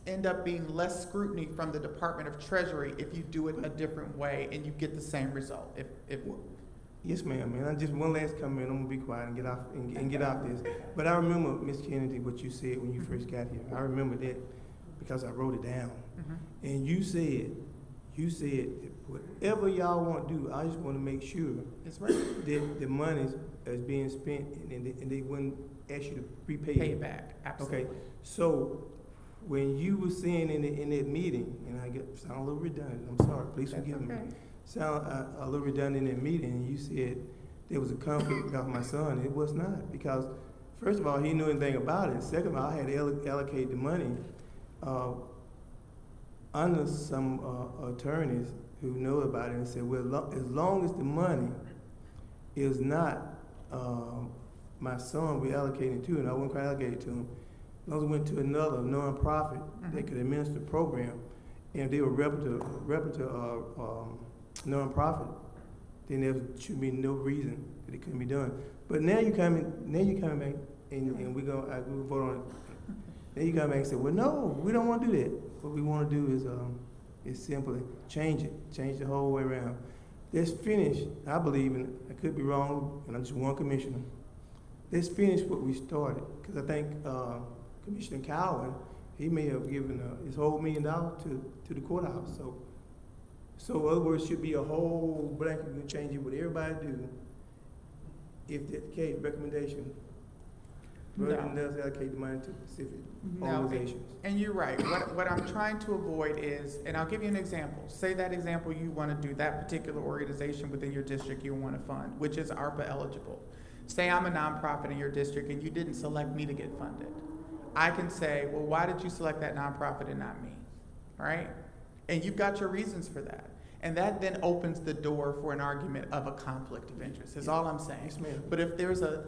end up being less scrutiny from the Department of Treasury if you do it a different way and you get the same result. Yes, ma'am. And I just one last comment. I'm gonna be quiet and get off and get off this. But I remember, Ms. Kennedy, what you said when you first got here. I remember that because I wrote it down. And you said whatever y'all want to do, I just want to make sure that the money is being spent and they wouldn't ask you to repay it back. Absolutely. Okay. So when you were saying in that meeting, and I sound a little redundant. I'm sorry. Please forgive me. Sound a little redundant in that meeting, and you said there was a conflict because of my son. It was not, because first of all, he knew anything about it. Second of all, I had to allocate the money under some attorneys who know about it and said, well, as long as the money is not my son, we allocated to, and I wouldn't quite allocate it to him. As long as it went to another nonprofit that could administer the program, and they were reputable nonprofit, then there should be no reason that it couldn't be done. But now you coming back, and we vote on it. Then you come back and say, well, no, we don't want to do that. What we want to do is simply change the whole way around. Let's finish. I believe, and I could be wrong, and I'm just one commissioner. Let's finish what we started, because I think Commissioner Cowan, he may have given his whole $1 million to the courthouse. So in other words, should be a whole blanket change it what everybody do. If that's the case, recommendation. Rather than us allocate the money to specific organizations. And you're right. What I'm trying to avoid is, and I'll give you an example. Say that example, you want to do that particular organization within your district you want to fund, which is ARPA eligible. Say I'm a nonprofit in your district and you didn't select me to get funded. I can say, well, why did you select that nonprofit and not me? All right? And you've got your reasons for that. And that then opens the door for an argument of a conflict of interest, is all I'm saying. Yes, ma'am. But if there's a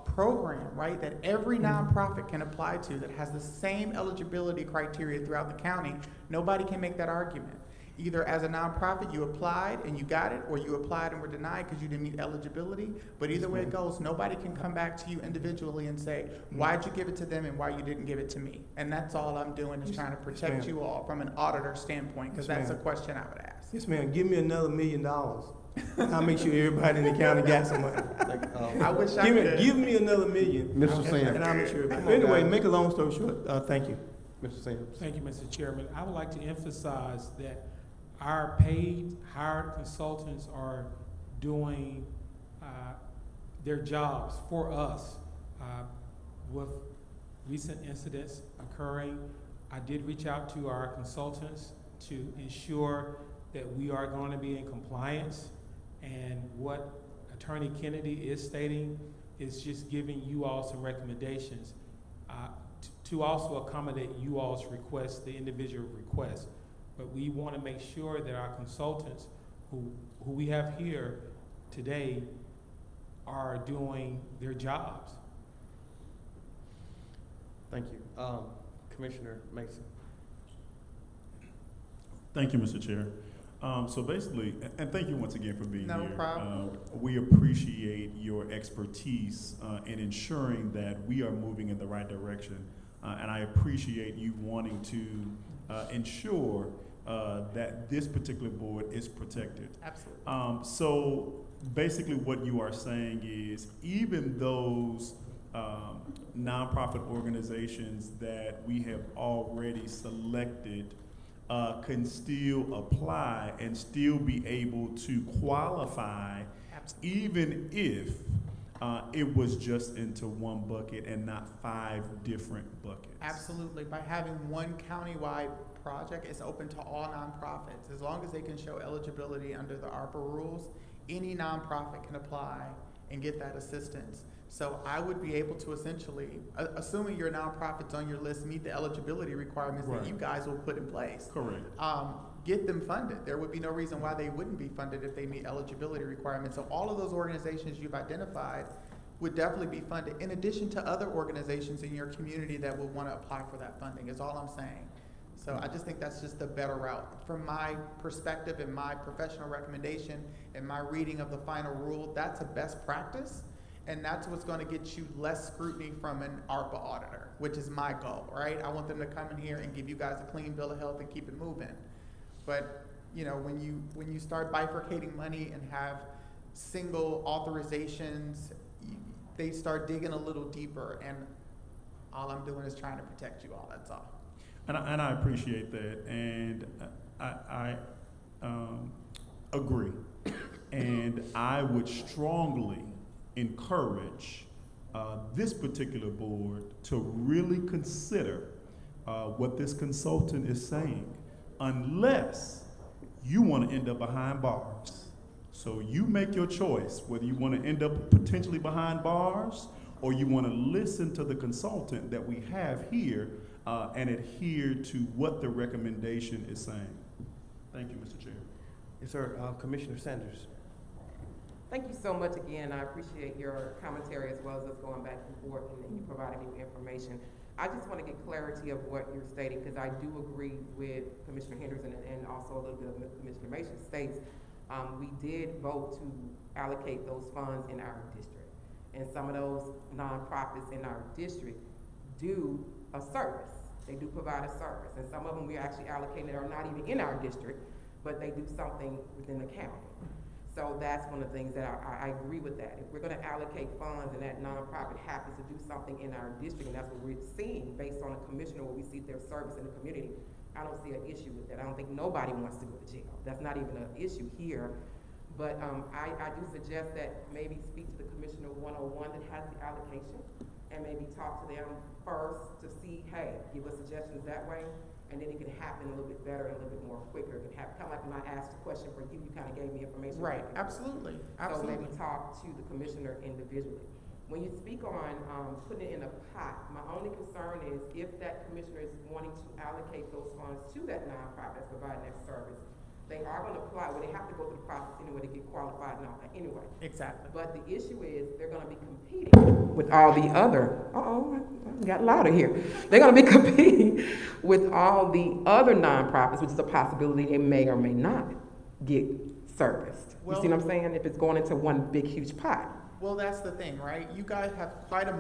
program, right, that every nonprofit can apply to that has the same eligibility criteria throughout the county, nobody can make that argument. Either as a nonprofit, you applied and you got it, or you applied and were denied because you didn't meet eligibility. But either way it goes, nobody can come back to you individually and say, why'd you give it to them and why you didn't give it to me? And that's all I'm doing, is trying to protect you all from an auditor standpoint, because that's a question I would ask. Yes, ma'am. Give me another $1 million. I'll make sure everybody in the county got some money. I wish I could. Give me another $1 million. Mr. Sims. And I'll make sure everybody. But anyway, make a long story short, thank you. Mr. Sims. Thank you, Mr. Chairman. I would like to emphasize that our paid, hired consultants are doing their jobs for us. With recent incidents occurring, I did reach out to our consultants to ensure that we are going to be in compliance, and what Attorney Kennedy is stating is just giving you all some recommendations to also accommodate you all's requests, the individual requests. But we want to make sure that our consultants who we have here today are doing their jobs. Thank you. Commissioner Mason. Thank you, Mr. Chair. So basically, and thank you once again for being here. No problem. We appreciate your expertise in ensuring that we are moving in the right direction. And I appreciate you wanting to ensure that this particular board is protected. Absolutely. So basically what you are saying is even those nonprofit organizations that we have already selected can still apply and still be able to qualify. Absolutely. Even if it was just into one bucket and not 5 different buckets. Absolutely. By having one countywide project, it's open to all nonprofits. As long as they can show eligibility under the ARPA rules, any nonprofit can apply and get that assistance. So I would be able to essentially, assuming your nonprofits on your list meet the eligibility requirements that you guys will put in place. Correct. Get them funded. There would be no reason why they wouldn't be funded if they meet eligibility requirements. So all of those organizations you've identified would definitely be funded, in addition to other organizations in your community that would want to apply for that funding, is all I'm saying. So I just think that's just the better route. From my perspective and my professional recommendation and my reading of the final rule, that's a best practice. And that's what's going to get you less scrutiny from an ARPA auditor, which is my goal, right? I want them to come in here and give you guys a clean bill of health and keep it moving. But you know, when you start bifurcating money and have single authorizations, they start digging a little deeper. And all I'm doing is trying to protect you all. That's all. And I appreciate that, and I agree. And I would strongly encourage this particular board to really consider what this consultant is saying, unless you want to end up behind bars. So you make your choice, whether you want to end up potentially behind bars or you want to listen to the consultant that we have here and adhere to what the recommendation is saying. Thank you, Mr. Chair. Yes, sir. Commissioner Sanders. Thank you so much again. I appreciate your commentary as well as us going back and forth and you providing new information. I just want to get clarity of what you're stating, because I do agree with Commissioner Henderson and also a little bit of Commissioner Mason states. We did vote to allocate those funds in our district. And some of those nonprofits in our district do a service. They do provide a service. And some of them we actually allocated are not even in our district, but they do something within the county. So that's one of the things that I agree with that. If we're going to allocate funds and that nonprofit happens to do something in our district, and that's what we're seeing based on a commissioner where we see their service in the community, I don't see an issue with that. I don't think nobody wants to go to jail. That's not even an issue here. But I do suggest that maybe speak to the Commissioner 101 that has the allocation and maybe talk to them first to see, hey, give us suggestions that way. And then it can happen a little bit better and a little bit more quicker. It can happen, kind of like when I asked a question for you, you kind of gave me information. Right, absolutely, absolutely. So maybe talk to the commissioner individually. When you speak on putting it in a pot, my only concern is if that commissioner is wanting to allocate those funds to that nonprofit that's providing that service, they are going to apply, well, they have to go through the process anyway to get qualified and all that anyway. Exactly. But the issue is they're going to be competing with all the other, I got louder here. They're going to be competing with all the other nonprofits, which is a possibility they may or may not get serviced. Well, you see what I'm saying? If it's going into one big, huge pot. Well, that's the thing, right? You guys have quite a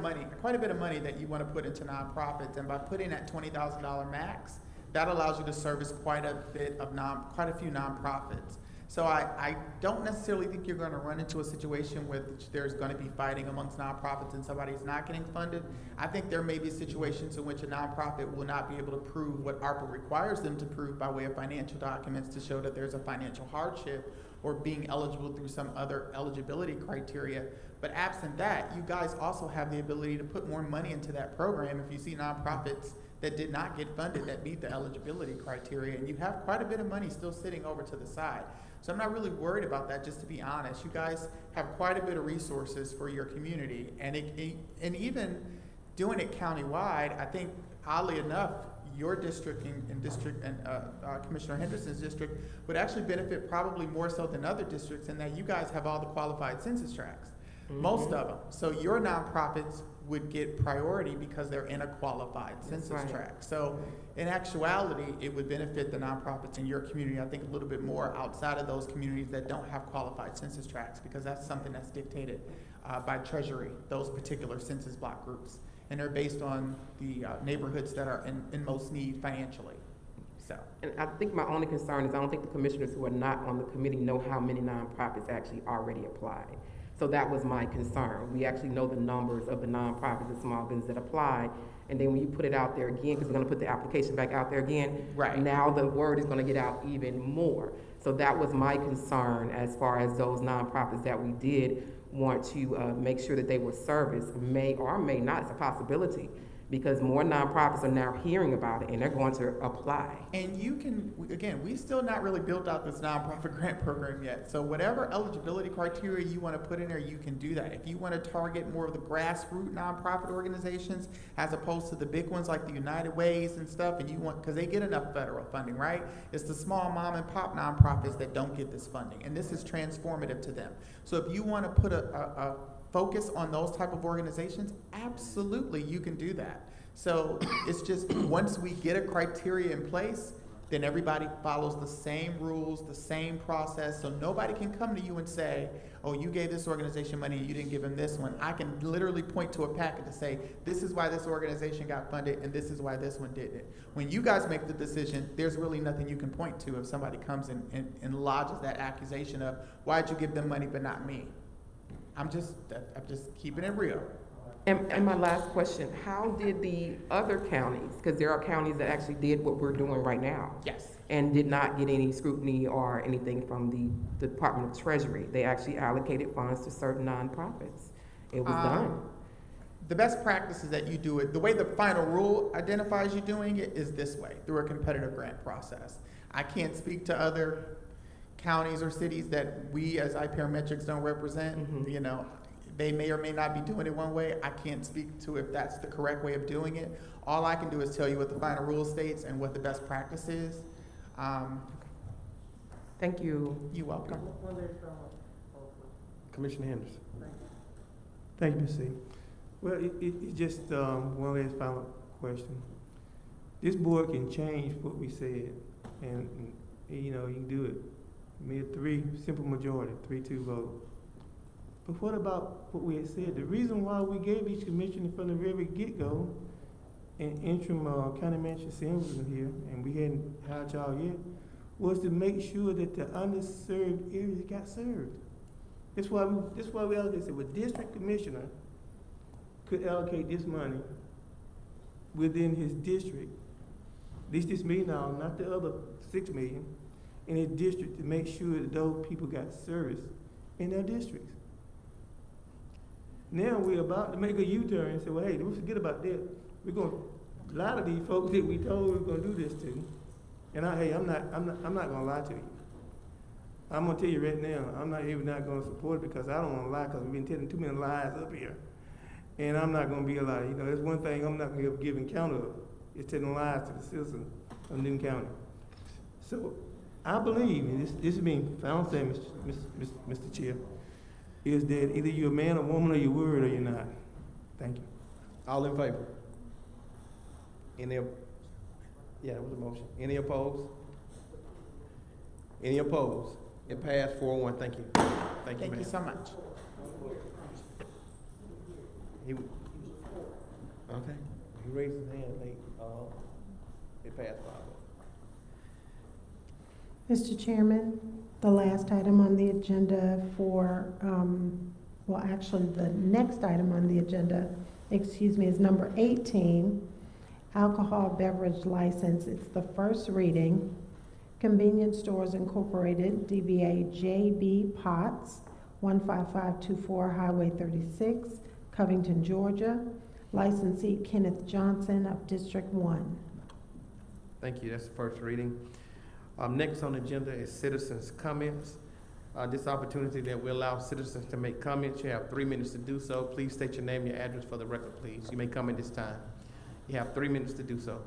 bit of money that you want to put into nonprofits, and by putting that $20,000 max, that allows you to service quite a few nonprofits. So I don't necessarily think you're gonna run into a situation where there's gonna be fighting amongst nonprofits and somebody's not getting funded. I think there may be situations in which a nonprofit will not be able to prove what ARPA requires them to prove by way of financial documents to show that there's a financial hardship or being eligible through some other eligibility criteria. But absent that, you guys also have the ability to put more money into that program if you see nonprofits that did not get funded that meet the eligibility criteria, and you have quite a bit of money still sitting over to the side. So I'm not really worried about that, just to be honest. You guys have quite a bit of resources for your community, and and even doing it countywide, I think oddly enough, your district and Commissioner Henderson's district would actually benefit probably more so than other districts in that you guys have all the qualified census tracts, most of them. So your nonprofits would get priority because they're in a qualified census tract. So in actuality, it would benefit the nonprofits in your community, I think, a little bit more outside of those communities that don't have qualified census tracts, because that's something that's dictated by Treasury, those particular census block groups. And they're based on the neighborhoods that are in most need financially. So. And I think my only concern is I don't think the commissioners who are not on the committee know how many nonprofits actually already applied. So that was my concern. We actually know the numbers of the nonprofits and small businesses that applied. And then when you put it out there again, because we're going to put the application back out there again, right, now the word is going to get out even more. So that was my concern as far as those nonprofits that we did want to make sure that they were serviced, may or may not, it's a possibility, because more nonprofits are now hearing about it and they're going to apply. And you can, again, we still not really built out this nonprofit grant program yet. So whatever eligibility criteria you want to put in there, you can do that. If you want to target more of the grassroots nonprofit organizations as opposed to the big ones like the United Ways and stuff, and you want, because they get enough federal funding, right? It's the small mom and pop nonprofits that don't get this funding, and this is transformative to them. So if you want to put a focus on those type of organizations, absolutely you can do that. So it's just once we get a criteria in place, then everybody follows the same rules, the same process, so nobody can come to you and say, oh, you gave this organization money and you didn't give them this one. I can literally point to a packet to say, this is why this organization got funded and this is why this one didn't. When you guys make the decision, there's really nothing you can point to if somebody comes and lodges that accusation of, why'd you give them money but not me? I'm just keeping it real. And my last question, how did the other counties, because there are counties that actually did what we're doing right now. Yes. And did not get any scrutiny or anything from the Department of Treasury. They actually allocated funds to certain nonprofits. It was done. The best practice is that you do it, the way the final rule identifies you doing it is this way, through a competitive grant process. I can't speak to other counties or cities that we as iParametrics don't represent. You know, they may or may not be doing it one way. I can't speak to if that's the correct way of doing it. All I can do is tell you what the final rule states and what the best practice is. Thank you. You're welcome. Commissioner Henderson. Thank you, Ms. C. Well, it's just one last final question. This board can change what we said, and you know, you can do it. Mid-3, simple majority, 3-2 vote. But what about what we had said? The reason why we gave each commissioner from the very get-go, and interim county manager Sims was here, and we hadn't hired y'all yet, was to make sure that the underserved areas got served. That's why we allocated. Said, well, district commissioner could allocate this money within his district, at least this $1 million, not the other $6 million, in his district to make sure that those people got service in their districts. Now we're about to make a U-turn and say, well, hey, don't forget about that. We're going to, a lot of these folks that we told we were going to do this to, and I'm not going to lie to you. I'm going to tell you right now, I'm not even not going to support it because I don't want to lie, because we've been telling too many lies up here. And I'm not going to be a liar. You know, that's one thing I'm not going to give account of, is telling lies to the citizens of Newton County. So I believe, and this is me, final say, Mr. Chair, is that either you're a man or woman or you're word or you're not. Thank you. All in favor? Any, yeah, that was a motion. Any opposed? Any opposed? It passed 4-1. Thank you. Thank you, Thank you so much. Okay. He raised his hand late. It passed 5-1. Mr. Chairman, The last item on the agenda actually the next item on the agenda, is number 18, alcohol beverage license. It's the first reading. Convenience Stores Incorporated, DBA JB Potts, 15524 Highway 36, Covington, Georgia. Licensee Kenneth Johnson of District 1. Thank you. That's the first reading. Next on the agenda is citizens' comments. This opportunity that we allow citizens to make comments. You have 3 minutes to do so. Please state your name and your address for the record, please. You may comment this time. You have 3 minutes to do so.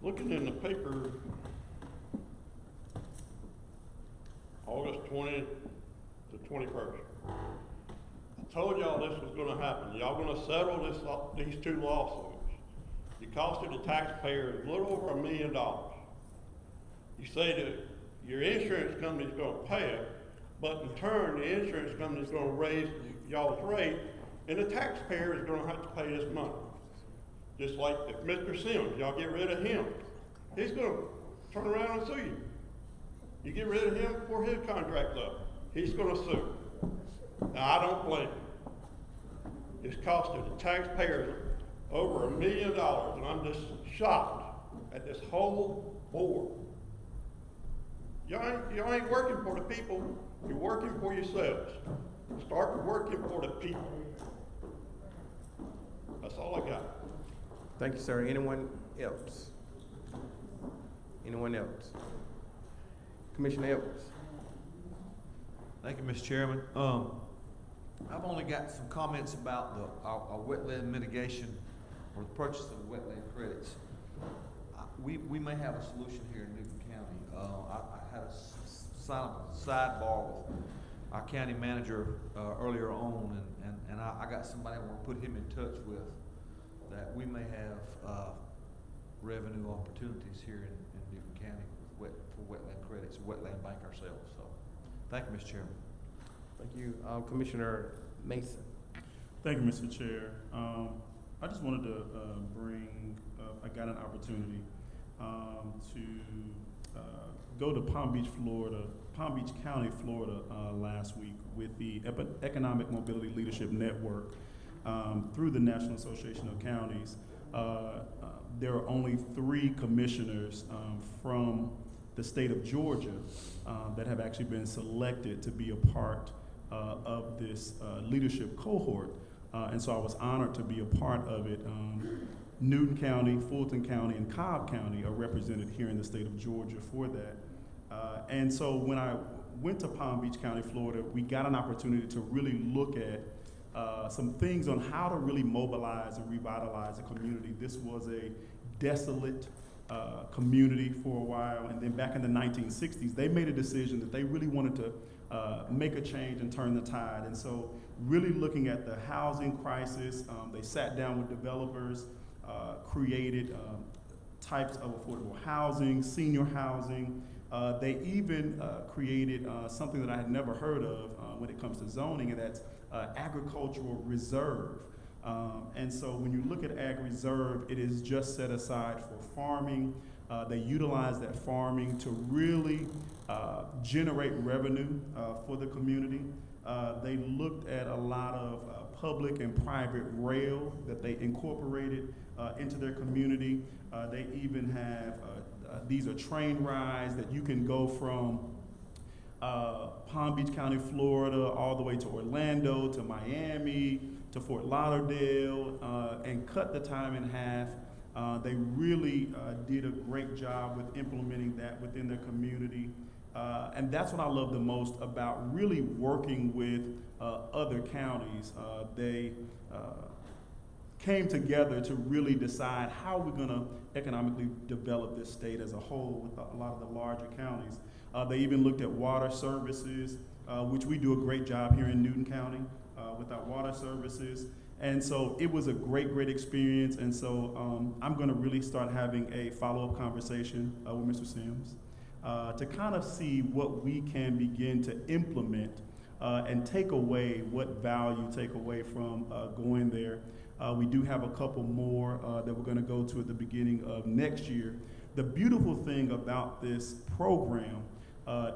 Looking in the paper, August 20th to 21st. I told y'all this was going to happen. Y'all going to settle these 2 lawsuits. It costed the taxpayers a little over $1 million. You say that your insurance company is going to pay it, but in turn, the insurance company is going to raise y'all's rate, and the taxpayer is going to have to pay this money. Just like if Mr. Sims, y'all get rid of him, he's going to turn around and sue you. You get rid of him before his contract's up, he's going to sue. Now, I don't blame him. It's costing the taxpayers over $1 million, and I'm just shocked at this whole board. Y'all ain't working for the people, you're working for yourselves. Start working for the people. That's all I got. Thank you, sir. Anyone else? Anyone else? Commissioner Edwards. Thank you, Mr. Chairman. I've only got some comments about our wetland mitigation or the purchase of wetland credits. We may have a solution here in Newton County. I had a sidebar with our county manager earlier on, and I got somebody I want to put him in touch with that we may have revenue opportunities here in Newton County for wetland credits, wetland bank ourselves. So, thank you, Mr. Chairman. Thank you. Commissioner Mason. Thank you, Mr. Chair. I just wanted to I got an opportunity to go to Palm Beach County, Florida last week with the Economic Mobility Leadership Network through the National Association of Counties. There are only 3 commissioners from the state of Georgia that have actually been selected to be a part of this leadership cohort. And so I was honored to be a part of it. Newton County, Fulton County, and Cobb County are represented here in the state of Georgia for that. And so when I went to Palm Beach County, Florida, we got an opportunity to really look at some things on how to really mobilize and revitalize a community. This was a desolate community for a while, and then back in the 1960s, they made a decision that they really wanted to make a change and turn the tide. And so really looking at the housing crisis, they sat down with developers, created types of affordable housing, senior housing. They even created something that I had never heard of when it comes to zoning, and that's agricultural reserve. And so when you look at ag reserve, it is just set aside for farming. They utilize that farming to really generate revenue for the community. They looked at a lot of public and private rail that they incorporated into their community. They even have, these are train rides that you can go from Palm Beach County, Florida, all the way to Orlando, to Miami, to Fort Lauderdale, and cut the time in half. They really did a great job with implementing that within their community. And that's what I love the most about really working with other counties. They came together to really decide how we're going to economically develop this state as a whole with a lot of the larger counties. They even looked at water services, which we do a great job here in Newton County with our water services. And so it was a great, great experience. And so I'm going to really start having a follow-up conversation with Mr. Sims to kind of see what we can begin to implement and take away, what value take away from going there. We do have a couple more that we're going to go to at the beginning of next year. The beautiful thing about this program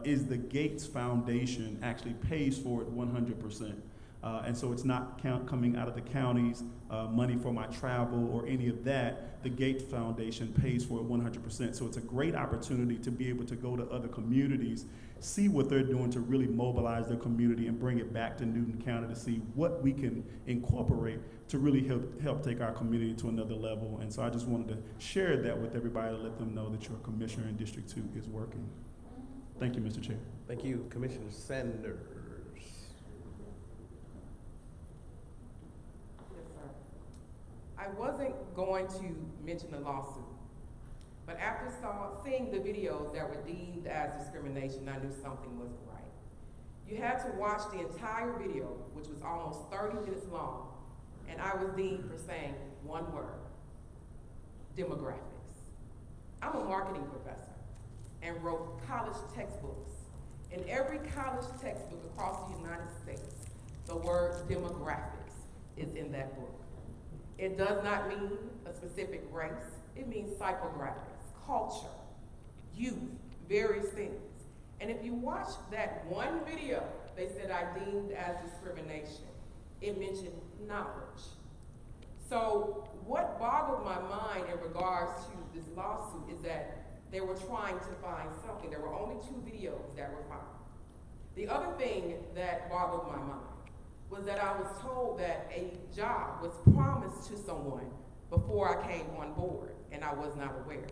is the Gates Foundation actually pays for it 100%. And so it's not coming out of the county's money for my travel or any of that. The Gates Foundation pays for it 100%. So it's a great opportunity to be able to go to other communities, see what they're doing to really mobilize their community and bring it back to Newton County to see what we can incorporate to really help take our community to another level. And so I just wanted to share that with everybody to let them know that your commissioner in District 2 is working. Thank you, Mr. Chair. Thank you, Commissioner Sanders. Yes, sir. I wasn't going to mention the lawsuit, but after seeing the videos that were deemed as discrimination, I knew something wasn't right. You had to watch the entire video, which was almost 30 minutes long, and I was deemed for saying one word: demographics. I'm a marketing professor and wrote college textbooks. In every college textbook across the United States, the word demographics is in that book. It does not mean a specific race. It means psychographics, culture, youth, various things. And if you watch that one video, they said I deemed as discrimination. It mentioned knowledge. So what boggled my mind in regards to this lawsuit is that they were trying to find something. There were only 2 videos that were found. The other thing that boggled my mind was that I was told that a job was promised to someone before I came on board, and I was not aware.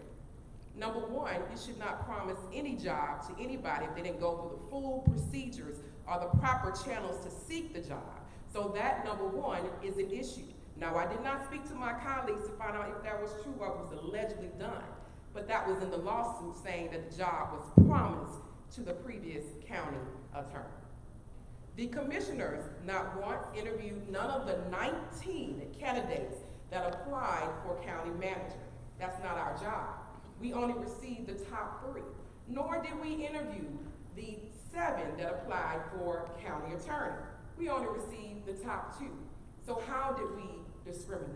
Number one, you should not promise any job to anybody if they didn't go through the full procedures or the proper channels to seek the job. So that, number one, is an issue. Now, I did not speak to my colleagues to find out if that was true or was allegedly done, but that was in the lawsuit saying that the job was promised to the previous county attorney. The commissioners not once interviewed none of the 19 candidates that applied for county manager. That's not our job. We only received the top 3. Nor did we interview the 7 that applied for county attorney. We only received the top 2. So how did we discriminate?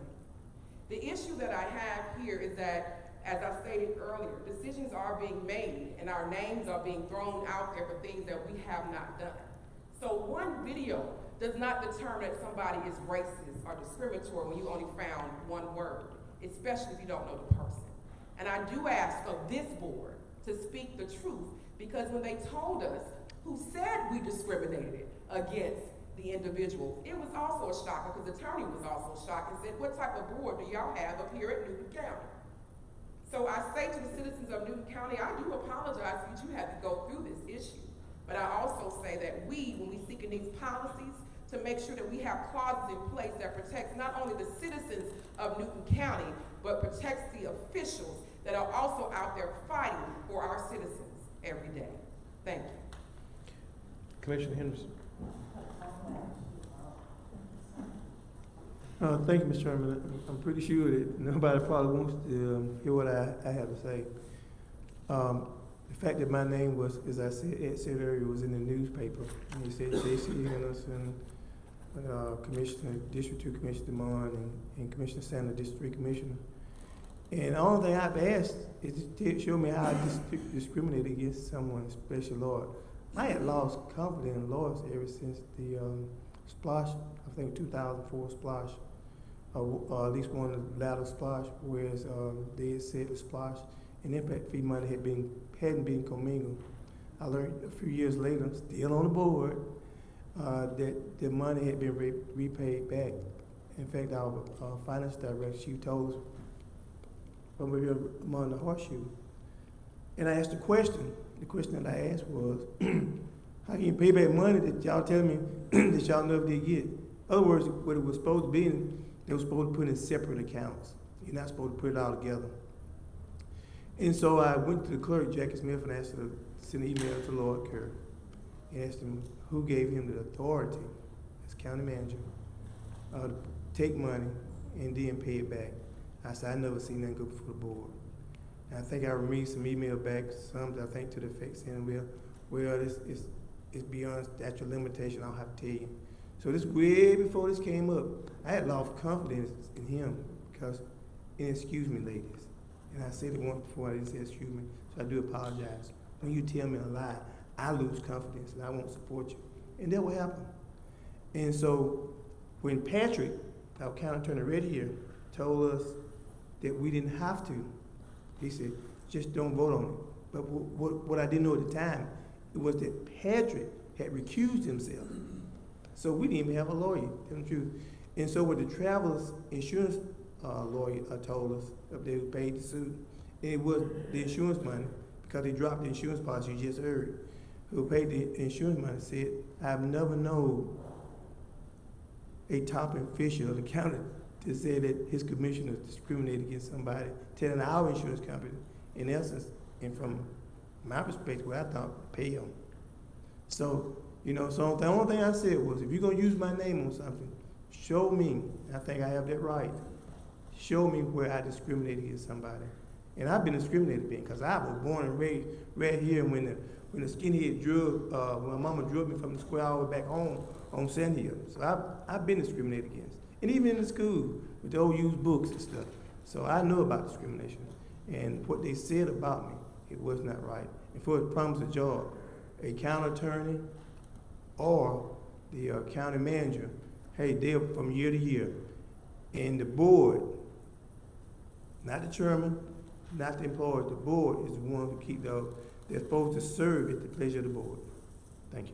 The issue that I have here is that, as I stated earlier, decisions are being made and our names are being thrown out there for things that we have not done. So one video does not determine that somebody is racist or discriminatory when you only found one word, especially if you don't know the person. And I do ask of this board to speak the truth, because when they told us who said we discriminated against the individuals, it was also a shocker, because the attorney was also shocked and said, what type of board do y'all have up here at Newton County? So I say to the citizens of Newton County, I do apologize that you had to go through this issue. But I also say that when we seek in these policies, to make sure that we have clauses in place that protects not only the citizens of Newton County, but protects the officials that are also out there fighting for our citizens every day. Thank you. Commissioner Henderson. Thank you, Mr. Chairman. I'm pretty sure that nobody probably wants to hear what I have to say. The fact that my name was, as I said earlier, was in the newspaper. And they said J.C. Henderson, Commissioner, District 2 Commissioner DeMond, and Commissioner Sanders, District 3 Commissioner. And the only thing I've asked is to show me how I discriminate against someone, especially Lord. I had lost confidence in lawyers ever since the splash, I think 2004 splash, or at least one of the latter splash, whereas they had said the splash and impact fee money hadn't been commingled. I learned a few years later, still on the board, that the money had been repaid back. In fact, our finance director, she told us when we were among the horseshoe. And I asked a question. The question that I asked was, how can you pay back money that y'all tell me that y'all never did get? In other words, what it was supposed to be, they were supposed to put in separate accounts. You're not supposed to put it all together. And so I went to the clerk, Jackie Smith, and asked her to send an email to Lord Kerr and asked him who gave him the authority as county manager take money and then pay it back. I said, I never seen that go before the board. And I think I read some email back, some I think to the effect saying, well, it's beyond statute of limitation, I'll have to tell you. So this way before this came up, I had lost confidence in him because, and excuse me, ladies, and I said it once before, I didn't say excuse me, so I do apologize. When you tell me a lie, I lose confidence and I won't support you. And that will happen. And so when Patrick, our county attorney right here, told us that we didn't have to, he said, just don't vote on it. But what I didn't know at the time, it was that Patrick had recused himself. So we didn't even have a lawyer, to tell the truth. And so what the travelers insurance lawyer told us, if they were paid to sue, it was the insurance money, because they dropped the insurance policy you just heard. Who paid the insurance money said, I've never known a top official of the county to say that his commissioner discriminated against somebody, telling our insurance company, in essence, and from my perspective, what I thought, pay them. So, you know, so the only thing I said was, if you're gonna use my name on something, show me, I think I have that right, show me where I discriminated against somebody. And I've been discriminated against, because I was born and raised right here when the skinhead drug, when my mama drug me from the square all the way back home on Sand Hill. So I've been discriminated against. And even in the school, with the old used books and stuff. So I know about discrimination. And what they said about me, it was not right. And for the promise of job, a county attorney or the county manager, hey, they're from year to year. And the board, not the chairman, not the employees, the board is the one who keep those. They're supposed to serve at the pleasure of the board. Thank you.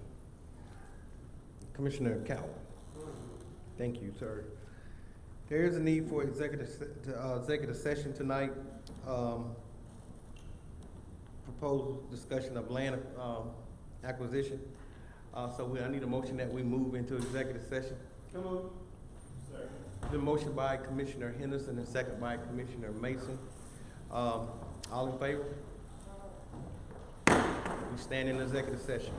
Commissioner Cowell. Thank you, sir. There is a need for executive session tonight. Proposed discussion of land acquisition. So I need a motion that we move into executive session. Come on. The motion by Commissioner Henderson and second by Commissioner Mason. All in favor? We stand in executive session.